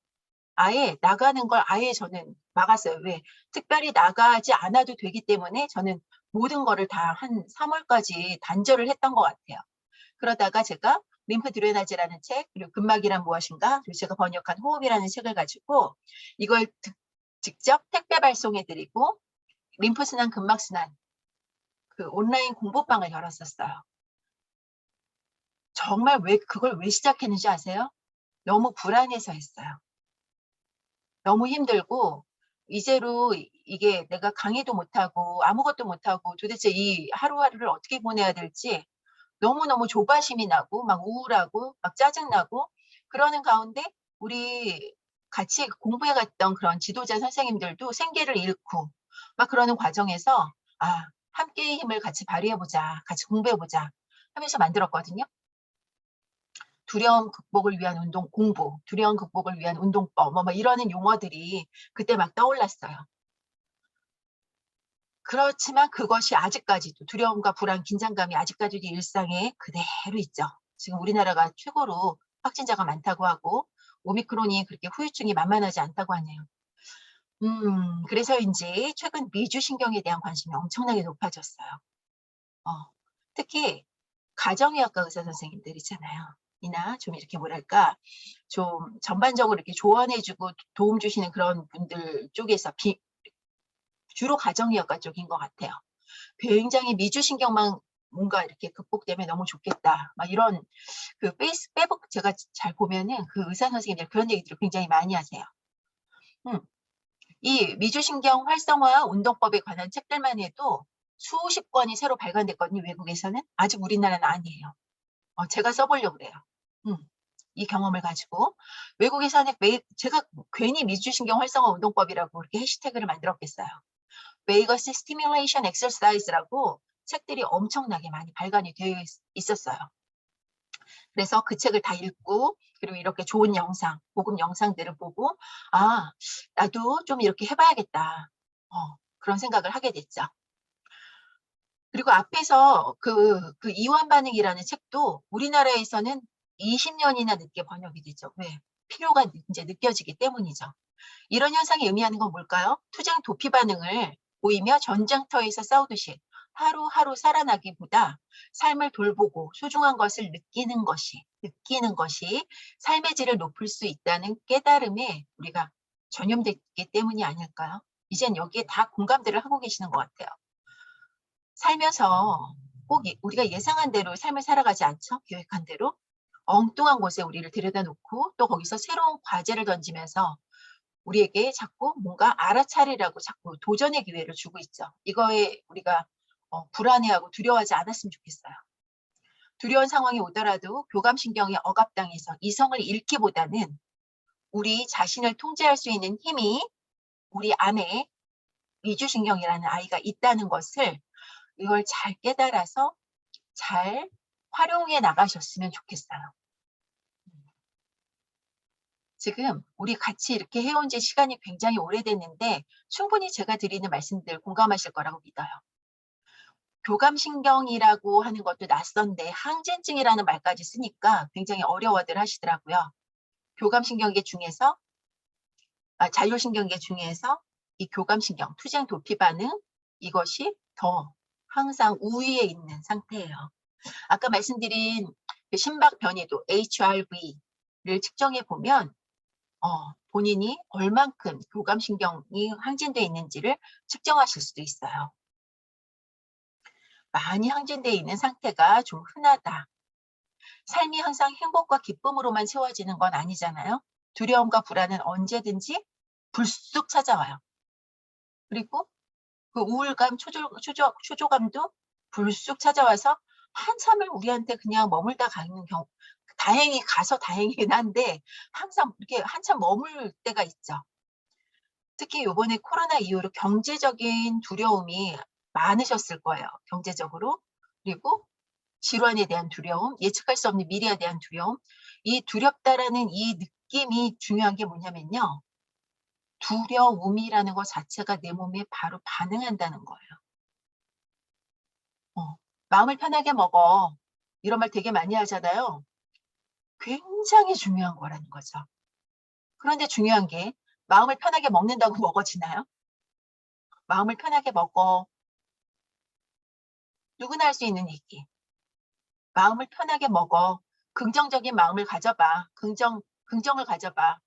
Speaker 1: 아예 나가는 걸 아예 저는 막았어요. 왜? 특별히 나가지 않아도 되기 때문에 저는 모든 거를 다 한 3월까지 단절을 했던 것 같아요. 그러다가 제가 림프 드레나지라는 책, 그리고 근막이란 무엇인가, 그리고 제가 번역한 호흡이라는 책을 가지고 이걸 직접 택배 발송해드리고 림프순환, 근막순환 그 온라인 공부방을 열었었어요. 정말 그걸 왜 시작했는지 아세요? 너무 불안해서 했어요. 너무 힘들고 이제로 이게 내가 강의도 못하고 아무것도 못하고 도대체 이 하루하루를 어떻게 보내야 될지 너무너무 조바심이 나고 막 우울하고 막 짜증나고 그러는 가운데 우리 같이 공부해 갔던 그런 지도자 선생님들도 생계를 잃고 막 그러는 과정에서 함께의 힘을 같이 발휘해보자, 같이 공부해보자 하면서 만들었거든요. 두려움 극복을 위한 공부, 두려움 극복을 위한 운동법, 뭐 이러는 용어들이 그때 막 떠올랐어요. 그렇지만 그것이 아직까지도 두려움과 불안, 긴장감이 아직까지도 일상에 그대로 있죠. 지금 우리나라가 최고로 확진자가 많다고 하고 오미크론이 그렇게 후유증이 만만하지 않다고 하네요. 그래서인지 최근 미주신경에 대한 관심이 엄청나게 높아졌어요. 특히 가정의학과 의사 선생님들 있잖아요. 이나 좀 이렇게 뭐랄까 좀 전반적으로 이렇게 조언해주고 도움 주시는 그런 분들 쪽에서 주로 가정의학과 쪽인 것 같아요. 굉장히 미주신경만 뭔가 이렇게 극복되면 너무 좋겠다. 막 이런 그 페이스북 제가 잘 보면은 그 의사 선생님들 그런 얘기들을 굉장히 많이 하세요. 이 미주신경 활성화 운동법에 관한 책들만 해도 수십 권이 새로 발간됐거든요. 외국에서는. 아직 우리나라는 아니에요. 제가 써보려고 그래요. 이 경험을 가지고 외국에서는 제가 괜히 미주신경 활성화 운동법이라고 그렇게 해시태그를 만들었겠어요. 베이거스 스티뮬레이션 엑서사이즈라고 책들이 엄청나게 많이 발간이 되어 있었어요. 그래서 그 책을 다 읽고 그리고 이렇게 좋은 영상, 복음 영상들을 보고 나도 좀 이렇게 해봐야겠다. 그런 생각을 하게 됐죠. 그리고 앞에서 그 이완 반응이라는 책도 우리나라에서는 20년이나 늦게 번역이 되죠. 왜? 필요가 이제 느껴지기 때문이죠. 이런 현상이 의미하는 건 뭘까요? 투쟁 도피 반응을 보이며 전쟁터에서 싸우듯이 하루하루 살아나기보다 삶을 돌보고 소중한 것을 느끼는 것이 삶의 질을 높일 수 있다는 깨달음에 우리가 전염됐기 때문이 아닐까요? 이젠 여기에 다 공감대를 하고 계시는 것 같아요. 살면서 꼭 우리가 예상한 대로 삶을 살아가지 않죠? 계획한 대로. 엉뚱한 곳에 우리를 들여다 놓고 또 거기서 새로운 과제를 던지면서 우리에게 자꾸 뭔가 알아차리라고 자꾸 도전의 기회를 주고 있죠. 이거에 우리가 불안해하고 두려워하지 않았으면 좋겠어요. 두려운 상황이 오더라도 교감신경에 억압당해서 이성을 잃기보다는 우리 자신을 통제할 수 있는 힘이 우리 안에 위주신경이라는 아이가 있다는 것을 이걸 잘 깨달아서 잘 활용해 나가셨으면 좋겠어요. 지금 우리 같이 이렇게 해온 지 시간이 굉장히 오래됐는데 충분히 제가 드리는 말씀들 공감하실 거라고 믿어요. 교감신경이라고 하는 것도 낯선데 항진증이라는 말까지 쓰니까 굉장히 어려워들 하시더라고요. 교감신경계 중에서 잔류신경계 중에서 이 교감신경, 투쟁 도피 반응 이것이 더 항상 우위에 있는 상태예요. 아까 말씀드린 그 심박 변이도 HRV를 측정해 보면 본인이 얼만큼 교감신경이 항진되어 있는지를 측정하실 수도 있어요. 많이 항진되어 있는 상태가 좀 흔하다. 삶이 항상 행복과 기쁨으로만 채워지는 건 아니잖아요. 두려움과 불안은 언제든지 불쑥 찾아와요. 그리고 그 우울감, 초조감도 불쑥 찾아와서 한참을 우리한테 그냥 머물다 가는 경우, 다행히 가서 다행이긴 한데 항상 이렇게 한참 머물 때가 있죠. 특히 요번에 코로나 이후로 경제적인 두려움이 많으셨을 거예요. 경제적으로. 그리고 질환에 대한 두려움, 예측할 수 없는 미래에 대한 두려움. 이 두렵다라는 이 느낌이 중요한 게 뭐냐면요. 두려움이라는 것 자체가 내 몸에 바로 반응한다는 거예요. 마음을 편하게 먹어. 이런 말 되게 많이 하잖아요. 굉장히 중요한 거라는 거죠. 그런데 중요한 게 마음을 편하게 먹는다고 먹어지나요? 마음을 편하게 먹어. 누구나 할 수 있는 얘기. 마음을 편하게 먹어. 긍정적인 마음을 가져봐. 긍정을 가져봐.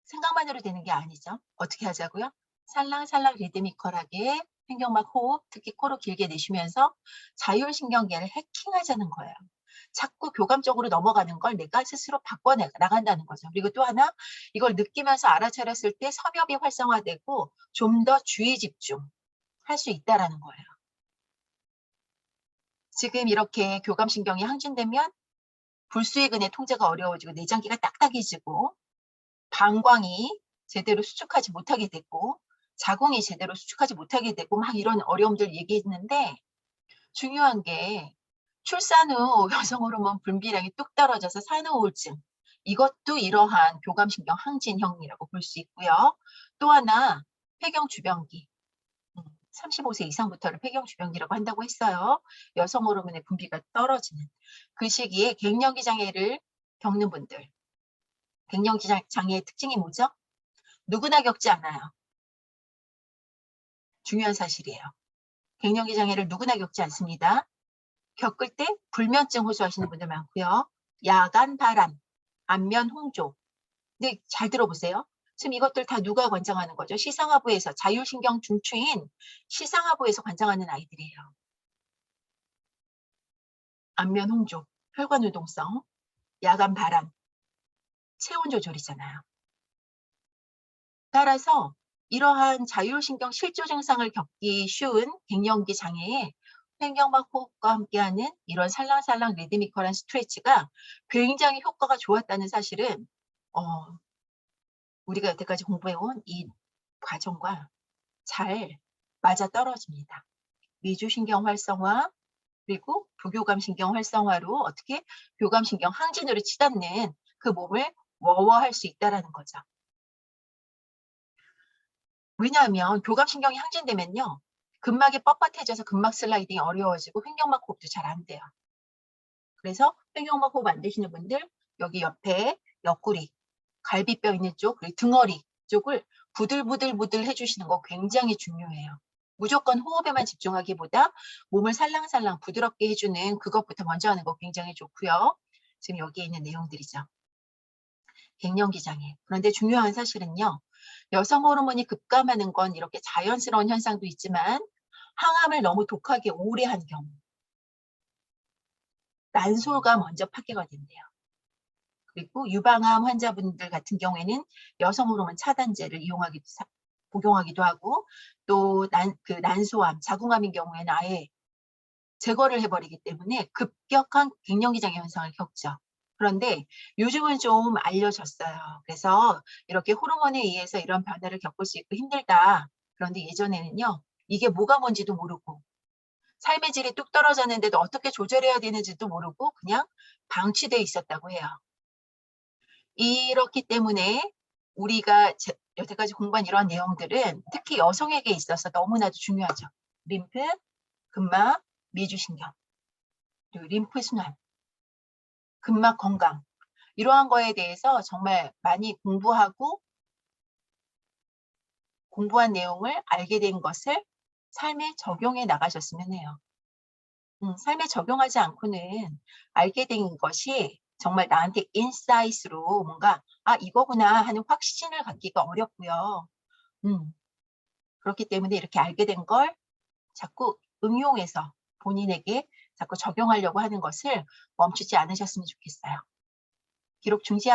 Speaker 1: 생각만으로 되는 게 아니죠. 어떻게 하자고요? 살랑살랑 리드미컬하게 횡격막 호흡, 특히 코로 길게 내쉬면서 자율신경계를 해킹하자는 거예요. 자꾸 교감적으로 넘어가는 걸 내가 스스로 바꿔나간다는 거죠. 그리고 또 하나, 이걸 느끼면서 알아차렸을 때 섬엽이 활성화되고 좀 더 주의 집중할 수 있다라는 거예요. 지금 이렇게 교감신경이 항진되면 불수의근의 통제가 어려워지고 내장기가 딱딱해지고 방광이 제대로 수축하지 못하게 됐고 자궁이 제대로 수축하지 못하게 되고 막 이런 어려움들 얘기했는데 중요한 게 출산 후 여성 호르몬 분비량이 뚝 떨어져서 산후 우울증 이것도 이러한 교감신경 항진형이라고 볼 수 있고요. 또 하나 폐경주변기 35세 이상부터를 폐경주변기라고 한다고 했어요. 여성 호르몬의 분비가 떨어지는 그 시기에 갱년기 장애를 겪는 분들 갱년기 장애의 특징이 뭐죠? 누구나 겪지 않아요. 중요한 사실이에요. 갱년기 장애를 누구나 겪지 않습니다. 겪을 때 불면증 호소하시는 분들 많고요. 야간 발한, 안면 홍조. 근데 잘 들어보세요. 지금 이것들 다 누가 관장하는 거죠? 시상하부에서 자율신경 중추인 시상하부에서 관장하는 아이들이에요. 안면 홍조, 혈관 유동성, 야간 발한, 체온 조절이잖아요. 따라서 이러한 자율신경 실조 증상을 겪기 쉬운 갱년기 장애에 횡격막 호흡과 함께하는 이런 살랑살랑 리드미컬한 스트레치가 굉장히 효과가 좋았다는 사실은 우리가 여태까지 공부해온 이 과정과 잘 맞아떨어집니다. 미주신경 활성화 그리고 부교감신경 활성화로 어떻게 교감신경 항진으로 치닫는 그 몸을 워워할 수 있다는 거죠. 왜냐하면 교감신경이 항진되면요. 근막이 뻣뻣해져서 근막 슬라이딩이 어려워지고 횡격막 호흡도 잘 안 돼요. 그래서 횡격막 호흡 안 되시는 분들 여기 옆에 옆구리, 갈비뼈 있는 쪽, 그리고 등허리 쪽을 부들부들 해주시는 거 굉장히 중요해요. 무조건 호흡에만 집중하기보다 몸을 살랑살랑 부드럽게 해주는 그것부터 먼저 하는 거 굉장히 좋고요. 지금 여기에 있는 내용들이죠. 갱년기 장애. 그런데 중요한 사실은요. 여성 호르몬이 급감하는 건 이렇게 자연스러운 현상도 있지만 항암을 너무 독하게 오래 한 경우 난소가 먼저 파괴가 된대요. 그리고 유방암 환자분들 같은 경우에는 여성 호르몬 차단제를 복용하기도 하고 또 난소암, 자궁암인 경우에는 아예 제거를 해버리기 때문에 급격한 갱년기 장애 현상을 겪죠. 그런데 요즘은 좀 알려졌어요. 그래서 이렇게 호르몬에 의해서 이런 변화를 겪을 수 있고 힘들다. 그런데 예전에는요. 이게 뭐가 뭔지도 모르고 삶의 질이 뚝 떨어졌는데도 어떻게 조절해야 되는지도 모르고 그냥 방치돼 있었다고 해요. 이렇기 때문에 우리가 여태까지 공부한 이러한 내용들은 특히 여성에게 있어서 너무나도 중요하죠. 림프, 근막, 미주신경, 그리고 림프 순환, 근막 건강 이러한 거에 대해서 정말 많이 공부한 내용을 알게 된 것을 삶에 적용해 나가셨으면 해요. 삶에 적용하지 않고는 알게 된 것이 정말 나한테 인사이트로 뭔가 '아 이거구나.' 하는 확신을 갖기가 어렵고요. 음 그렇기 때문에 이렇게 알게 된 걸 자꾸 응용해서 본인에게 자꾸 적용하려고 하는 것을 멈추지 않으셨으면 좋겠어요. 기록 중지하